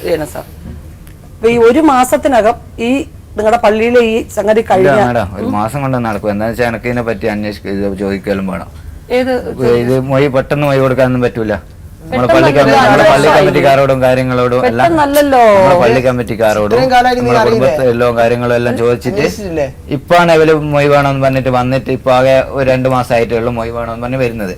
ചെയ്യണം സാർ. അപ്പൊ ഈ 1 മാസത്തിനകം ഈ നിങ്ങളുടെ പള്ളിയിലെ ഈ സംഗതി കഴിഞ്ഞ 1 മാസം കൊണ്ട് നടക്കും. എന്താ വെച്ചാൽ എനിക്ക് ഇതിനെ പറ്റി ചോദിക്കലും വേണം. ഏത് ഇത് പെട്ടെന്ന് മൊഴി കൊടുക്കാനൊന്നും പറ്റൂല. നമ്മുടെ പള്ളി കമ്മിറ്റിക്കാരോടും കാര്യങ്ങളോടും എല്ലാം, നമ്മുടെ പള്ളി കമ്മിറ്റിക്കാരോടും നമ്മുടെ കുടുംബത്തിലും കാര്യങ്ങളും എല്ലാം ചോദിച്ചിട്ട് ഇപ്പാണ് ഇവര് മൊഴി വേണമെന്ന് പറഞ്ഞിട്ട് വന്നിട്ട് ഇപ്പൊ ആകെ 2 മാസമായിട്ടുള്ള മൊഴി വേണമെന്ന് പറഞ്ഞ് വരുന്നത്.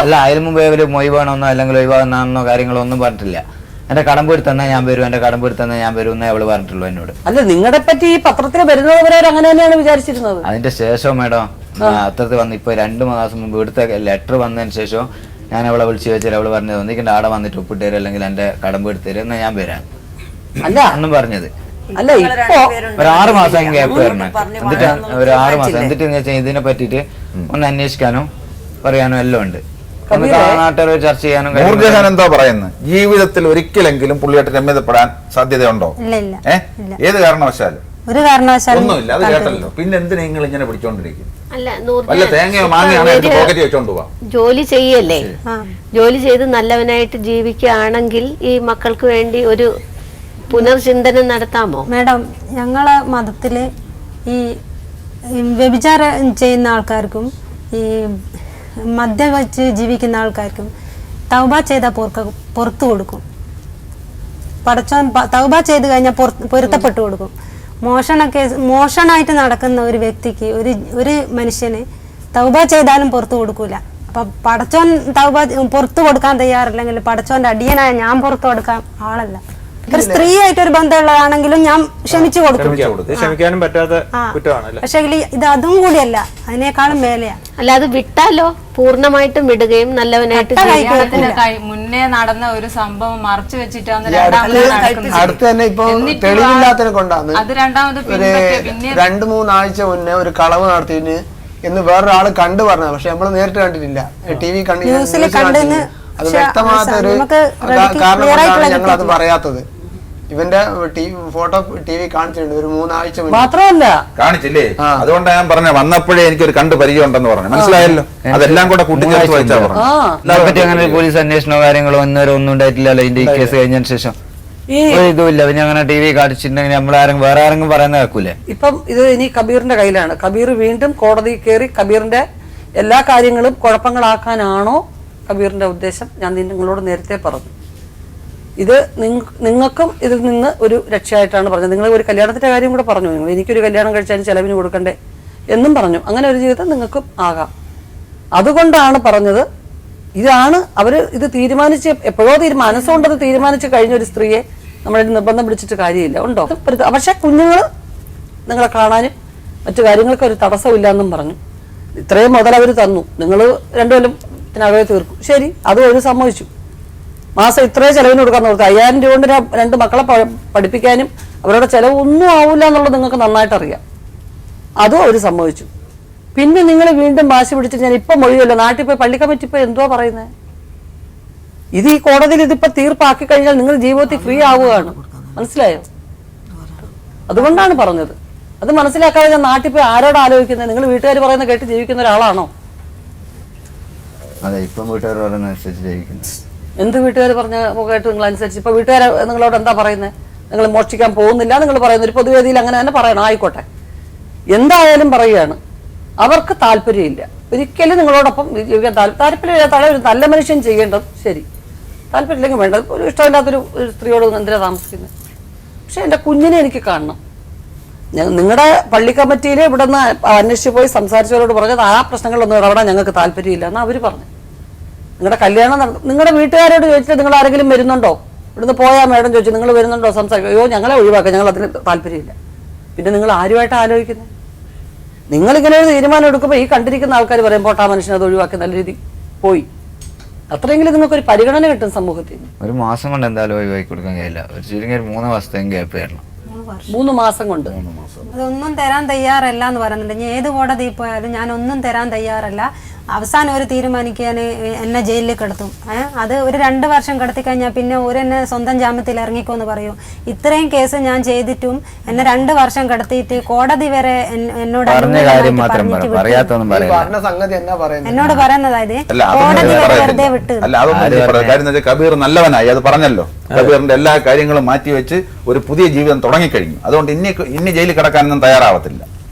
അല്ല, അതിന് മുമ്പ് ഇവര് മൊഴി വേണമെന്നോ അല്ലെങ്കിൽ ഒഴിവാണെന്നോ കാര്യങ്ങളോ ഒന്നും പറഞ്ഞിട്ടില്ല. എന്റെ കടമ്പൂരി തന്നെ ഞാൻ വരും, എന്റെ കടമ്പൂരി തന്നെ ഞാൻ വരും എന്നേ അവള് പറഞ്ഞിട്ടുള്ളൂ എന്നോട്. അല്ല, നിങ്ങളെ പറ്റി ഈ പത്രത്തിൽ വരുന്നവരെ അങ്ങനെ തന്നെയാണ് വിചാരിച്ചിരുന്നത്. അതിന്റെ ശേഷം മേഡം പത്രത്തിൽ വന്ന് ഇപ്പൊ 2 മാസം മുമ്പ് ഇവിടുത്തെ ലെറ്റർ വന്നതിന് ശേഷം ഞാൻ അവളെ വിളിച്ചു വെച്ചാൽ അവള് പറഞ്ഞത് ഒന്നിക്കണ്ട ആടെ വന്നിട്ട് ഒപ്പിട്ട് തരും അല്ലെങ്കിൽ എന്റെ കടമ്പ് എടുത്ത് തരും എന്നാ ഞാൻ വരാൻ അല്ല ഒന്നും പറഞ്ഞത്. അല്ല, ഇപ്പൊ ഒരു 6 മാസം ഗ്യാപ്പ് വരണം. എന്നിട്ട് ഒരു 6 മാസം എന്നിട്ട് വെച്ചാൽ ഇതിനെ പറ്റിയിട്ട് ഒന്ന് അന്വേഷിക്കാനോ പറയാനോ എല്ലാം ഉണ്ട്. നാട്ടുകാരോട് ചർച്ച ചെയ്യാനും. നൂർജഹാൻ എന്താ പറയുന്നത്? ജീവിതത്തിൽ ഒരിക്കലെങ്കിലും പുള്ളിയായിട്ട് രമ്യതപ്പെടാൻ സാധ്യതയുണ്ടോ? ഏത് കാരണവശാലും? ഒരു കാരണവശാലും ഒന്നുമില്ല. അത് കേട്ടല്ലോ. പിന്നെ എന്തിനാ നിങ്ങൾ ഇങ്ങനെ പിടിച്ചോണ്ടിരിക്കും? വല്ല തേങ്ങയോ മാങ്ങയാണോ പോക്കറ്റ് വെച്ചോണ്ട് പോവാ? ജോലി ചെയ്യല്ലേ, ജോലി ചെയ്ത് നല്ലവനായിട്ട് ജീവിക്കുകയാണെങ്കിൽ ഈ മക്കൾക്ക് വേണ്ടി ഒരു പുനർചിന്തനം നടത്താമോ? മാഡം, ഞങ്ങളെ മതത്തില് ഈ വ്യഭിചാരം ചെയ്യുന്ന ആൾക്കാർക്കും ഈ മദ്യം വെച്ച് ജീവിക്കുന്ന ആൾക്കാർക്കും തൗബ ചെയ്താൽ പുറത്തു കൊടുക്കും. പടച്ചോൻ തൗബ ചെയ്ത് കഴിഞ്ഞാൽ പൊരുത്തപ്പെട്ടു കൊടുക്കും. മോഷണമായിട്ട് നടക്കുന്ന ഒരു വ്യക്തിക്ക്, ഒരു മനുഷ്യന് തൗബ ചെയ്താലും പുറത്തു കൊടുക്കൂല. അപ്പൊ പടച്ചോൻ തൗബ പുറത്തു കൊടുക്കാൻ തയ്യാറില്ലെങ്കിൽ പടച്ചോന്റെ അടിയനായ ഞാൻ പുറത്തു കൊടുക്കാൻ ആളല്ല. ഒരു സ്ത്രീയായിട്ട് ഒരു ബന്ധമുള്ളതാണെങ്കിലും ഞാൻ ക്ഷമിച്ചു കൊടുക്കും. ക്ഷമിക്കാനും പറ്റാത്ത കുറ്റമാണ്. പക്ഷെ ഇത് അതും കൂടിയല്ല, അതിനേക്കാളും മേലെയാ. അല്ല, അത് വിട്ടാലോ? പൂർണ്ണമായിട്ടും വിടുകയും നല്ലവനായിട്ട് മുന്നേ നടന്ന ഒരു സംഭവം മറച്ചു വെച്ചിട്ടാണ് അടുത്ത് തന്നെ ഇപ്പൊ തെളിവില്ലാത്തതിനെ കൊണ്ടാണ് അത് രണ്ടാമത് ഒരു 2-3 ആഴ്ച മുന്നേ ഒരു കളവ് നടത്തിയതിന് എന്ന് വേറൊരാള് കണ്ടു പറഞ്ഞത്. പക്ഷെ നമ്മള് നേരിട്ട് കണ്ടിട്ടില്ല, TV കണ്ടില്ല. അത് വ്യക്തമാകാത്ത ഒരു കാരണം കൊണ്ടാണ് ഞങ്ങൾ അത് പറയാത്തത്. ഇവന്റെ ഫോട്ടോ TV കാണിച്ചിട്ടുണ്ട് ഒരു 3 ആഴ്ച മുന്നേ. മാത്രമല്ല കാണിച്ചില്ലേ? അതുകൊണ്ടാണ് ഞാൻ പറഞ്ഞ വന്നപ്പോഴേ എനിക്കൊരു കണ്ട് പരിചയം ഉണ്ടെന്ന് പറഞ്ഞു. മനസ്സിലായല്ലോ? അതെല്ലാം കൂടെ കൂട്ടിച്ചേർത്ത് വെച്ചാ പറഞ്ഞു. അങ്ങനെ പോലീസ് അന്വേഷണമോ കാര്യങ്ങളോ ഒന്നും ഉണ്ടായിട്ടില്ലല്ലോ ഇതിന്റെ ഈ കേസ് കഴിഞ്ഞതിന് ശേഷം. ഇതുമില്ല. പിന്നെ അങ്ങനെ TV കാണിച്ചിട്ടുണ്ടെങ്കിൽ നമ്മളാരും വേറെ ആരെങ്കിലും പറയുന്ന കേൾക്കൂലേ? ഇപ്പം ഇത് ഇനി കബീറിന്റെ കയ്യിലാണ്. കബീർ വീണ്ടും കോടതി കയറി കബീറിന്റെ എല്ലാ കാര്യങ്ങളും കുഴപ്പങ്ങളാക്കാനാണോ കബീറിന്റെ ഉദ്ദേശം? ഞാൻ നിങ്ങളോട് നേരത്തെ പറഞ്ഞു, ഇത് നിങ്ങൾക്കും ഇതിൽ നിന്ന് ഒരു രക്ഷയായിട്ടാണ് പറഞ്ഞത്. നിങ്ങൾ ഒരു കല്യാണത്തിന്റെ കാര്യം കൂടെ പറഞ്ഞു. നിങ്ങൾ എനിക്കൊരു കല്യാണം കഴിച്ചാൽ ചെലവിന് കൊടുക്കണ്ടേ എന്നും പറഞ്ഞു. അങ്ങനെ ഒരു ജീവിതം നിങ്ങൾക്കും ആകാം. അതുകൊണ്ടാണ് പറഞ്ഞത്. ഇതാണ് അവര് ഇത് തീരുമാനിച്ച് എപ്പോഴോ മനസ്സുകൊണ്ടത് തീരുമാനിച്ച് കഴിഞ്ഞ ഒരു സ്ത്രീയെ നമ്മളെ നിർബന്ധം പിടിച്ചിട്ട് കാര്യമില്ല. ഉണ്ടോ? പക്ഷെ കുഞ്ഞുങ്ങൾ നിങ്ങളെ കാണാനും മറ്റു കാര്യങ്ങൾക്ക് ഒരു തടസ്സമില്ല എന്നും പറഞ്ഞു. ഇത്രയും മുതൽ അവർ തന്നു, നിങ്ങൾ 2 കൊല്ലത്തിനകമേ തീർക്കും. ശരി, അത് ഒരു സമ്മതിച്ചു. മാസം ഇത്രയും ചെലവിന് കൊടുക്കാൻ നിർത്തി. 5000 രൂപ കൊണ്ട് 2 മക്കളെ പഠിപ്പിക്കാനും അവരുടെ ചിലവ് ഒന്നും ആവില്ല എന്നുള്ളത് നിങ്ങൾക്ക് നന്നായിട്ട് അറിയാം. അതും അവർ സമ്മതിച്ചു. പിന്നെ നിങ്ങൾ വീണ്ടും വാശി പിടിച്ചിട്ട് ഞാൻ ഇപ്പം മൊഴിയല്ലോ, നാട്ടിൽ പോയി പള്ളി കമ്മിറ്റി ഇപ്പോൾ എന്തോ പറയുന്നത്, ഇത് ഈ കോടതിയിൽ ഇതിപ്പോൾ തീർപ്പാക്കി കഴിഞ്ഞാൽ നിങ്ങൾ ജീവിതത്തിൽ ഫ്രീ ആവുകയാണ്. മനസ്സിലായോ? അതുകൊണ്ടാണ് പറഞ്ഞത്. അത് മനസ്സിലാക്കാതെ ഞാൻ നാട്ടിൽ പോയി ആരോട് ആലോചിക്കുന്നത്? നിങ്ങൾ വീട്ടുകാർ പറയുന്ന കേട്ട് ജീവിക്കുന്ന ഒരാളാണോ? അതെ, ഇപ്പം വീട്ടുകാർ പറയുന്ന അനുസരിച്ച് ജീവിക്കുന്നു. എന്ത് വീട്ടുകാർ പറഞ്ഞ കേട്ട് നിങ്ങൾ അനുസരിച്ച്? ഇപ്പൊ വീട്ടുകാർ നിങ്ങളോട് എന്താ പറയുന്നത്? നിങ്ങൾ മോഷ്ടിക്കാൻ പോകുന്നില്ല നിങ്ങൾ പറയുന്നു. ഒരു പൊതുവേദിയിൽ അങ്ങനെ തന്നെ പറയണം, ആയിക്കോട്ടെ. എന്തായാലും പറയുകയാണ്, അവർക്ക് താല്പര്യമില്ല, ഒരിക്കലും നിങ്ങളോടൊപ്പം ജീവിക്കാൻ താല്പര്യമില്ലാത്ത ഒരു നല്ല മനുഷ്യൻ ചെയ്യേണ്ടത്. ശരി, താല്പര്യമില്ലെങ്കിൽ വേണ്ടത്. ഒരു ഇഷ്ടമില്ലാത്തൊരു സ്ത്രീയോട് എന്തിനാ താമസിക്കുന്നത്? പക്ഷെ എൻ്റെ കുഞ്ഞിനെ എനിക്ക് കാണണം. നിങ്ങളുടെ പള്ളി കമ്മിറ്റിയിൽ ഇവിടെ നിന്ന് അന്വേഷിച്ച് പോയി സംസാരിച്ചവരോട് പറഞ്ഞത് ആ പ്രശ്നങ്ങളൊന്നും ഇടപെടാൻ ഞങ്ങൾക്ക് താല്പര്യമില്ല എന്നാണ് അവർ പറഞ്ഞു. നിങ്ങളുടെ കല്യാണം നിങ്ങളുടെ വീട്ടുകാരോട് ചോദിച്ചിട്ട് നിങ്ങൾ ആരെങ്കിലും വരുന്നുണ്ടോ? ഇവിടുന്ന് പോയാൽ മേഡം ചോദിച്ചു നിങ്ങൾ വരുന്നുണ്ടോ സംസാരിക്കും? അയ്യോ ഞങ്ങളെ ഒഴിവാക്കുക, ഞങ്ങൾ അതിന് താല്പര്യമില്ല. പിന്നെ നിങ്ങൾ ആരുമായിട്ട് ആലോചിക്കുന്നത്? നിങ്ങളിങ്ങനെ ഒരു തീരുമാനം എടുക്കുമ്പോൾ ഈ കണ്ടിരിക്കുന്ന ആൾക്കാർ പറയുമ്പോൾ ആ മനുഷ്യനെ അത് ഒഴിവാക്കി നല്ല രീതി പോയി. അത്രയെങ്കിലും നിങ്ങൾക്ക് ഒരു പരിഗണന കിട്ടും സമൂഹത്തിൽ. ഒരു മാസം കൊണ്ട് എന്തായാലും ഒഴിവാക്കി കൊടുക്കാൻ കഴിയില്ല. ഒരു ചുരുങ്ങിയ 3 മാസത്തേക്കും ഗ്യാപ്പ് തരണം. 3 മാസം കൊണ്ട് അതൊന്നും തരാൻ തയ്യാറല്ല എന്ന് പറയുന്നുണ്ട്. ഞാൻ ഏത് കോടതിയിൽ പോയാലും ഞാൻ ഒന്നും തരാൻ തയ്യാറല്ല. അവസാനം ഒരു തീരുമാനിക്കാൻ എന്നെ ജയിലിൽ കിടത്തും. അത് ഒരു 2 വർഷം കിടത്തി കഴിഞ്ഞാൽ പിന്നെ എന്നെ സ്വന്തം ജാമ്യത്തിൽ ഇറങ്ങിക്കോന്ന് പറയും. ഇത്രയും കേസ് ഞാൻ ചെയ്തിട്ടും എന്നെ 2 വർഷം കിടത്തിയിട്ട് കോടതി വരെ എന്നോട് എന്നോട് പറയുന്നതായത് കോടതി വരെ വെറുതെ വിട്ട്. കബീർ നല്ലവനായി, അത് പറഞ്ഞല്ലോ. കബീറിന്റെ എല്ലാ കാര്യങ്ങളും മാറ്റിവെച്ച് ഒരു പുതിയ ജീവിതം തുടങ്ങിക്കഴിഞ്ഞു. അതുകൊണ്ട് ഇനി ജയിലിൽ കിടക്കാനൊന്നും തയ്യാറാവത്തില്ല.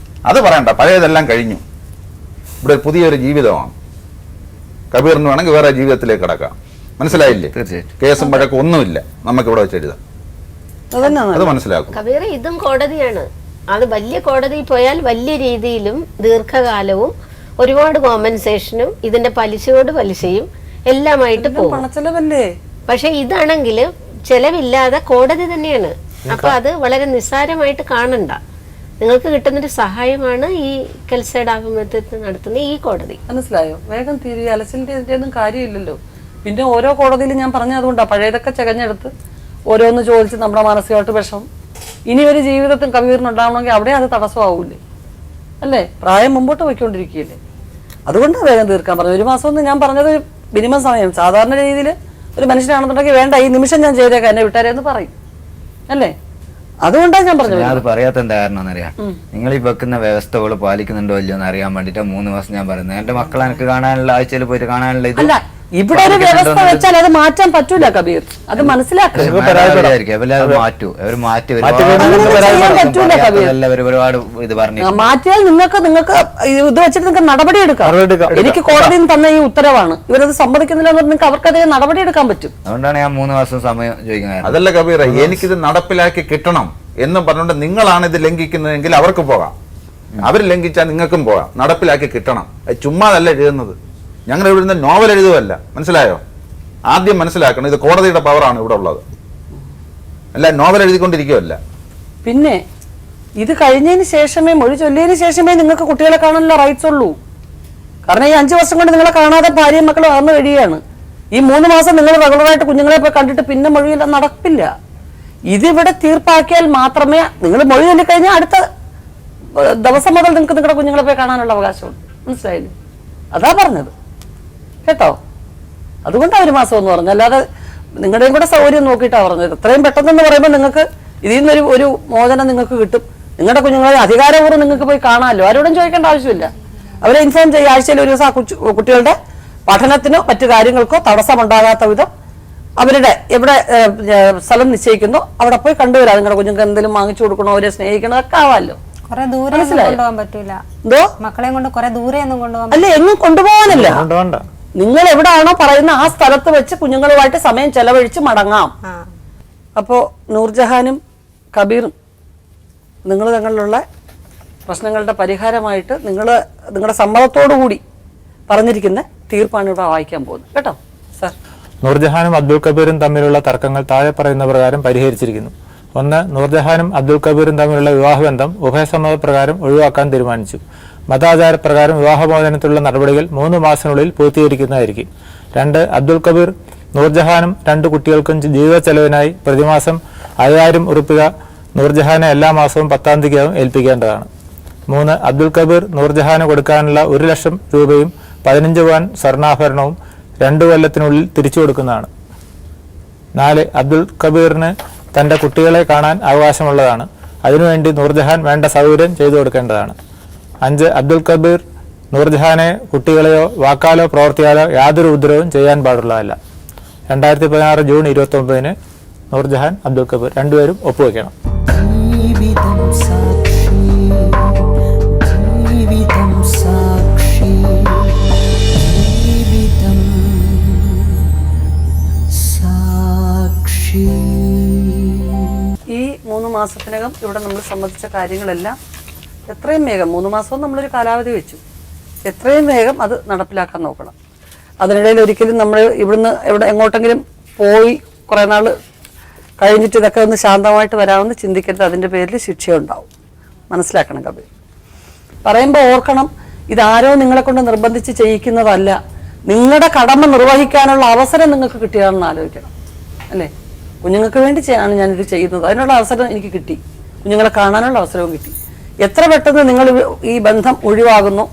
അത് പറയണ്ട, പഴയതെല്ലാം കഴിഞ്ഞു. ഇവിടെ പുതിയൊരു ജീവിതമാണ്. കബീറിന് വേണമെങ്കിൽ വേറെ ജീവിതത്തിലേക്ക് കിടക്കാം. മനസ്സിലായില്ലേ? തീർച്ചയായിട്ടും. കേസും വഴക്കും ഒന്നുമില്ല നമുക്ക് ഇവിടെ വെച്ച് എഴുതാം. അത് മനസ്സിലാക്കും. കബീർ ഇതും കോടതിയാണ്. അത് വലിയ കോടതിയിൽ പോയാൽ വലിയ രീതിയിലും ദീർഘകാലവും ഒരുപാട് കോമ്പൻസേഷനും ഇതിന്റെ പലിശയും എല്ലാമായിട്ട് പോകും. പക്ഷെ ഇതാണെങ്കിൽ ചെലവില്ലാതെ കോടതി തന്നെയാണ്. അപ്പൊ അത് വളരെ നിസ്സാരമായിട്ട് കാണണ്ട. നിങ്ങൾക്ക് കിട്ടുന്നൊരു സഹായമാണ് ഈ കെൽസൈഡ് ആഭിമുഖ്യത്തിൽ നടത്തുന്ന ഈ കോടതി. മനസ്സിലായോ? വേഗം തീരുക, അലച്ചിലിന്റെ ഒന്നും കാര്യമില്ലല്ലോ. പിന്നെ ഓരോ കോടതിയിലും ഞാൻ പറഞ്ഞതുകൊണ്ടാണ് പഴയതൊക്കെ ചകഞ്ഞെടുത്ത് ഓരോന്ന് ചോദിച്ച് നമ്മുടെ മാനസികമായിട്ട് വിഷമം. ഇനി ഒരു ജീവിതത്തിൽ കബീറിനുണ്ടാവണമെങ്കിൽ അവിടെ അത് തടസ്സമാവൂലേ? അല്ലേ? പ്രായം മുമ്പോട്ട് പോയിക്കൊണ്ടിരിക്കുകയല്ലേ? അതുകൊണ്ടാണ് വേഗം തീർക്കാൻ പറഞ്ഞത്. 1 മാസം എന്ന് ഞാൻ പറഞ്ഞത് മിനിമം സമയം. സാധാരണ രീതിയിൽ ഒരു മനുഷ്യനാണെന്നുണ്ടെങ്കിൽ വേണ്ട ഈ നിമിഷം ഞാൻ ചെയ്തേക്കാം എന്നെ വിട്ടാരെന്ന് പറയും, അല്ലേ? അതുകൊണ്ടാണ് ഞാൻ പറഞ്ഞത്. അത് പറയാത്ത എന്താ കാരണം എന്നറിയാം? നിങ്ങൾ ഈ വെക്കുന്ന വ്യവസ്ഥകൾ പാലിക്കുന്നുണ്ടോ ഇല്ലയോ എന്ന് അറിയാൻ വേണ്ടിട്ട് 3 മാസം ഞാൻ പറയുന്നത്. എന്റെ മക്കളെ എനിക്ക് കാണാനുള്ള, ആഴ്ചയിൽ പോയിട്ട് കാണാനുള്ള ഇത് അല്ല. ഇവിടെ ഒരു വ്യവസ്ഥ വെച്ചാൽ അത് മാറ്റാൻ പറ്റൂല കബീർ, അത് മനസ്സിലാക്കുക. ഒരുപാട് ഇത് പറഞ്ഞു മാറ്റിയാൽ നിങ്ങൾക്ക് ഇത് വെച്ചിട്ട് നിങ്ങൾക്ക് നടപടി എടുക്കാം. എനിക്ക് കോടതിയിൽ തന്ന ഈ ഉത്തരവാണ്, ഇവരത് സമ്മതിക്കുന്നില്ല എന്ന് നിങ്ങൾക്ക് അവർക്കതേ നടപടി എടുക്കാൻ പറ്റും. അതുകൊണ്ടാണ് ഞാൻ 3 മാസം സമയം ചോദിക്കുന്നത്. അതല്ല കബീർ, എനിക്കിത് നടപ്പിലാക്കി കിട്ടണം എന്ന് പറഞ്ഞുകൊണ്ട് നിങ്ങളാണ് ഇത് ലംഘിക്കുന്നതെങ്കിൽ അവർക്ക് പോകാം. അവർ ലംഘിച്ചാൽ നിങ്ങൾക്കും പോകാം. നടപ്പിലാക്കി കിട്ടണം. ചുമ്മാതല്ല എഴുതുന്നത്. ഞങ്ങൾ എഴുതുന്ന നോവൽ എഴുതുമല്ല. മനസ്സിലായോ? ആദ്യം മനസ്സിലാക്കണം, ഇത് കോടതിയുടെ പവറാണ് ഇവിടെ ഉള്ളത്. അല്ല നോവൽ എഴുതിക്കൊണ്ടിരിക്കുകയല്ല. പിന്നെ ഇത് കഴിഞ്ഞതിന് ശേഷമേ, മൊഴി ചൊല്ലിയതിന് ശേഷമേ നിങ്ങൾക്ക് കുട്ടികളെ കാണാനുള്ള റൈറ്റ്സ് ഉള്ളൂ. കാരണം ഈ 5 വർഷം കൊണ്ട് നിങ്ങളെ കാണാതെ ഭാര്യയും മക്കളും അകന്നു കഴിയുകയാണ്. ഈ 3 മാസം നിങ്ങൾ റെഗുലറായിട്ട് കുഞ്ഞുങ്ങളെ പോയി കണ്ടിട്ട് പിന്നെ മൊഴിയെല്ലാം നടക്കില്ല. ഇതിവിടെ തീർപ്പാക്കിയാൽ മാത്രമേ നിങ്ങൾ മൊഴി ചൊല്ലിക്കഴിഞ്ഞാൽ അടുത്ത ദിവസം മുതൽ നിങ്ങൾക്ക് നിങ്ങളുടെ കുഞ്ഞുങ്ങളെ പോയി കാണാനുള്ള അവകാശമുണ്ട്. മനസ്സിലായില്ലേ? അതാ പറഞ്ഞത് കേട്ടോ. അതുകൊണ്ടാണ് 1 മാസം എന്ന് പറഞ്ഞത്, അല്ലാതെ നിങ്ങളുടെയും കൂടെ സൗകര്യം നോക്കിയിട്ടാണ് പറഞ്ഞത്. എത്രയും പെട്ടെന്ന് പറയുമ്പോൾ നിങ്ങൾക്ക് ഇതിൽ നിന്നൊരു ഒരു മോചനം നിങ്ങൾക്ക് കിട്ടും. നിങ്ങളുടെ കുഞ്ഞുങ്ങളെ അധികാരപൂർവ്വം നിങ്ങൾക്ക് പോയി കാണാമല്ലോ. ആരോടും ചോദിക്കേണ്ട ആവശ്യമില്ല. അവരെ ഇൻഫോം ചെയ്യുക. ആഴ്ചയിൽ 1 ദിവസം ആ കുട്ടികളുടെ പഠനത്തിനോ മറ്റു കാര്യങ്ങൾക്കോ തടസ്സമുണ്ടാകാത്ത വിധം അവരുടെ എവിടെ സ്ഥലം നിശ്ചയിക്കുന്നോ അവിടെ പോയി കണ്ടുവരാം. നിങ്ങളുടെ കുഞ്ഞുങ്ങൾക്ക് എന്തെങ്കിലും വാങ്ങിച്ചു കൊടുക്കണോ, അവരെ സ്നേഹിക്കണോ ഒക്കെ ആവാമല്ലോ. കുറെ ദൂരെ കൊണ്ടുപോകാൻ പറ്റൂല. എന്തോ മക്കളെ കൊണ്ട് കുറെ ദൂരെ ഒന്നും കൊണ്ടുപോകാൻ അല്ല, എങ്ങും കൊണ്ടുപോകാനല്ല. നിങ്ങൾ എവിടാണോ പറയുന്ന ആ സ്ഥലത്ത് വെച്ച് കുഞ്ഞുങ്ങളുമായിട്ട് സമയം ചെലവഴിച്ച് മടങ്ങാം. അപ്പോ നൂർജഹാനും കബീറും നിങ്ങൾ തങ്ങളിലുള്ള പ്രശ്നങ്ങളുടെ പരിഹാരമായിട്ട് നിങ്ങളുടെ സമ്മതത്തോടു കൂടി പറഞ്ഞിരിക്കുന്ന തീർപ്പാണ് ഇവിടെ വായിക്കാൻ പോകുന്നത് കേട്ടോ. സാർ, നൂർജഹാനും അബ്ദുൽ കബീറും തമ്മിലുള്ള തർക്കങ്ങൾ താഴെ പറയുന്ന പ്രകാരം പരിഹരിച്ചിരിക്കുന്നു. 1. നൂർജഹാനും അബ്ദുൽ കബീറും തമ്മിലുള്ള വിവാഹബന്ധം ഉഭയസമ്മതപ്രകാരം ഒഴിവാക്കാൻ തീരുമാനിച്ചു. മതാചാരപ്രകാരം വിവാഹമോചനത്തിലുള്ള നടപടികൾ 3 മാസത്തിനുള്ളിൽ പൂർത്തീകരിക്കുന്നതായിരിക്കും. 2. അബ്ദുൽ കബീർ നൂർജഹാനും 2 കുട്ടികൾക്കും ജീവിത ചെലവിനായി പ്രതിമാസം 5000 ഉറുപ്പിക നൂർജഹാനെ എല്ലാ മാസവും 10-ാം തീയതിക്കകം ഏൽപ്പിക്കേണ്ടതാണ്. 3. അബ്ദുൽ കബീർ നൂർജഹാന് കൊടുക്കാനുള്ള 1 ലക്ഷം രൂപയും 15 പവൻ സ്വർണ്ണാഭരണവും 2 കൊല്ലത്തിനുള്ളിൽ തിരിച്ചു കൊടുക്കുന്നതാണ്. 4. അബ്ദുൽ കബീറിന് തൻ്റെ കുട്ടികളെ കാണാൻ അവകാശമുള്ളതാണ്. അതിനുവേണ്ടി നൂർജഹാൻ വേണ്ട സൗകര്യം ചെയ്തു കൊടുക്കേണ്ടതാണ്. 5. അബ്ദുൽ കബീർ നൂർജഹാനെ കുട്ടികളെയോ വാക്കാലോ പ്രവർത്തിയാലോ യാതൊരു ഉപദ്രവവും ചെയ്യാൻ പാടുള്ളതല്ല. 2016 ജൂൺ 29-ന് നൂർജഹാൻ, അബ്ദുൽ കബീർ രണ്ടുപേരും ഒപ്പുവെക്കണം. ഈ 3 മാസത്തിനകം ഇവിടെ നമ്മൾ സംബന്ധിച്ച കാര്യങ്ങളെല്ലാം എത്രയും വേഗം, 3 മാസവും നമ്മളൊരു കാലാവധി വെച്ചു, എത്രയും വേഗം അത് നടപ്പിലാക്കാൻ നോക്കണം. അതിനിടയിൽ ഒരിക്കലും നമ്മൾ ഇവിടുന്ന് എങ്ങോട്ടെങ്കിലും പോയി കുറേ നാൾ കഴിഞ്ഞിട്ട് ഇതൊക്കെ ഒന്ന് ശാന്തമായിട്ട് വരാമെന്ന് ചിന്തിക്കരുത്. അതിൻ്റെ പേരിൽ ശിക്ഷയുണ്ടാവും. മനസ്സിലാക്കണം കബീർ. പറയുമ്പോൾ ഓർക്കണം, ഇതാരോ നിങ്ങളെ കൊണ്ട് നിർബന്ധിച്ച് ചെയ്യിക്കുന്നതല്ല. നിങ്ങളുടെ കടമ നിർവഹിക്കാനുള്ള അവസരം നിങ്ങൾക്ക് കിട്ടിയാണെന്ന് ആലോചിക്കണം, അല്ലേ? കുഞ്ഞുങ്ങൾക്ക് വേണ്ടി ആണ് ഞാനിത് ചെയ്യുന്നത്, അതിനുള്ള അവസരം എനിക്ക് കിട്ടി, കുഞ്ഞുങ്ങളെ കാണാനുള്ള അവസരവും കിട്ടി. എത്ര പെട്ടെന്ന് നിങ്ങൾ ഈ ബന്ധം ഒഴിവാകുന്നു,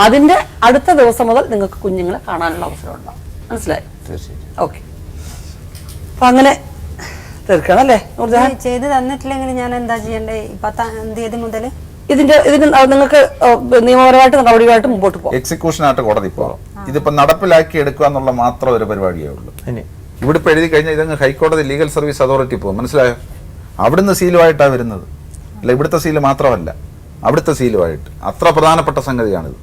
അതിൻ്റെ അടുത്ത ദിവസം മുതൽ നിങ്ങൾക്ക് കുഞ്ഞുങ്ങളെ കാണാനുള്ള അവസരം ഉണ്ടാവും. മനസ്സിലായി? ഓക്കെ. അപ്പം അങ്ങനെ തീർക്കണം, അല്ലേ നൂർജഹാൻ? ചെയ്ത് തന്നിട്ടില്ലെങ്കിൽ ഞാൻ എന്താ ചെയ്യണ്ടേ? 10-ാം തീയതി മുതൽ ഇതിന് നിങ്ങൾക്ക് നിയമപരമായിട്ട് നടപടിയായിട്ട് മുമ്പോട്ട് പോകും. എക്സിക്യൂഷനായിട്ട് കോടതി പോകാം. ഇതിപ്പോ നടപ്പിലാക്കി എടുക്കുക എന്നുള്ള മാത്രം ഒരു പരിപാടിയേ ഉള്ളൂ. ഇവിടെ ഇപ്പൊ എഴുതി കഴിഞ്ഞാൽ ഇതങ്ങ് ഹൈക്കോടതി ലീഗൽ സർവീസ് അതോറിറ്റി പോകും. മനസ്സിലായോ? അവിടുന്ന് സീലുമായിട്ടാണ് വരുന്നത്. അല്ല, ഇവിടുത്തെ സീല് മാത്രമല്ല, അവിടുത്തെ സീലുമായിട്ട്. അത്ര പ്രധാനപ്പെട്ട സംഗതിയാണിത്.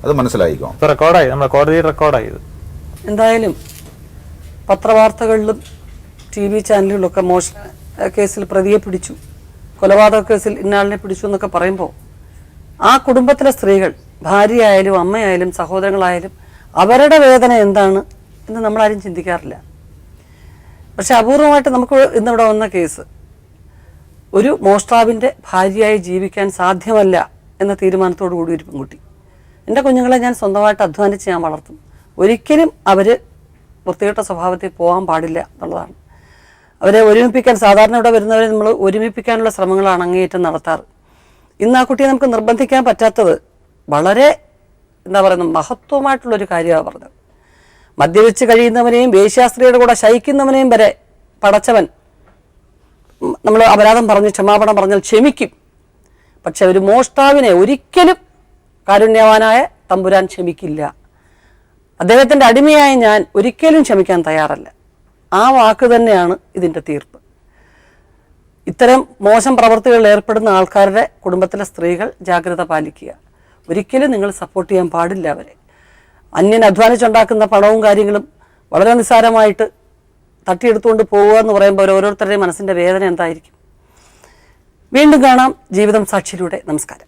അത് മനസ്സിലായിക്കോ. റെക്കോർഡായി, നമ്മുടെ കോടതിയിൽ റെക്കോർഡായി. എന്തായാലും പത്രവാർത്തകളിലും TV ചാനലുകളിലൊക്കെ മോഷണ കേസിൽ പ്രതിയെ പിടിച്ചു, കൊലപാതക കേസിൽ ഇന്നാളിനെ പിടിച്ചു എന്നൊക്കെ പറയുമ്പോൾ ആ കുടുംബത്തിലെ സ്ത്രീകൾ, ഭാര്യയായാലും അമ്മയായാലും സഹോദരങ്ങളായാലും, അവരുടെ വേദന എന്താണ് എന്ന് നമ്മളാരും ചിന്തിക്കാറില്ല. പക്ഷെ അപൂർവമായിട്ട് നമുക്ക് ഇന്നിവിടെ വന്ന കേസ്, ഒരു മോഷ്ടാവിൻ്റെ ഭാര്യയായി ജീവിക്കാൻ സാധ്യമല്ല എന്ന തീരുമാനത്തോടു കൂടി ഒരു പെൺകുട്ടി, എൻ്റെ കുഞ്ഞുങ്ങളെ ഞാൻ സ്വന്തമായിട്ട് അധ്വാനിച്ച് ഞാൻ വളർത്തും, ഒരിക്കലും അവർ വൃത്തികെട്ട സ്വഭാവത്തിൽ പോകാൻ പാടില്ല എന്നുള്ളതാണ്. അവരെ ഒരുമിപ്പിക്കാൻ, സാധാരണ ഇവിടെ വരുന്നവരെ നമ്മൾ ഒരുമിപ്പിക്കാനുള്ള ശ്രമങ്ങളാണ് അങ്ങേയറ്റം നടത്താറ്. ഇന്ന് ആ കുട്ടിയെ നമുക്ക് നിർബന്ധിക്കാൻ പറ്റാത്തത് വളരെ മഹത്വമായിട്ടുള്ളൊരു കാര്യമാണ് പറഞ്ഞത്. മദ്യപിച്ച് കഴിയുന്നവനെയും വേശ്യാസ്ത്രീയുടെ കൂടെ ശയിക്കുന്നവനെയും വരെ പടച്ചവൻ നമ്മൾ അപരാധം പറഞ്ഞ് ക്ഷമാപണം പറഞ്ഞാൽ ക്ഷമിക്കും. പക്ഷെ ഒരു മോഷ്ടാവിനെ ഒരിക്കലും കാരുണ്യവാനായ തമ്പുരാൻ ക്ഷമിക്കില്ല. അദ്ദേഹത്തിൻ്റെ അടിമയായ ഞാൻ ഒരിക്കലും ക്ഷമിക്കാൻ തയ്യാറല്ല. ആ വാക്ക് തന്നെയാണ് ഇതിൻ്റെ തീർപ്പ്. ഇത്തരം മോശം പ്രവൃത്തികളിൽ ഏർപ്പെടുന്ന ആൾക്കാരുടെ കുടുംബത്തിലെ സ്ത്രീകൾ ജാഗ്രത പാലിക്കുക. ഒരിക്കലും നിങ്ങൾ സപ്പോർട്ട് ചെയ്യാൻ പാടില്ല അവരെ. അന്യൻ അധ്വാനിച്ചുണ്ടാക്കുന്ന പണവും കാര്യങ്ങളും വളരെ നിസ്സാരമായിട്ട് തട്ടിയെടുത്തുകൊണ്ട് പോവുക എന്ന് പറയുമ്പോൾ ഓരോരുത്തരുടെയും മനസ്സിൻ്റെ വേദന എന്തായിരിക്കും. വീണ്ടും കാണാം ജീവിതം സാക്ഷിയിലൂടെ. നമസ്കാരം.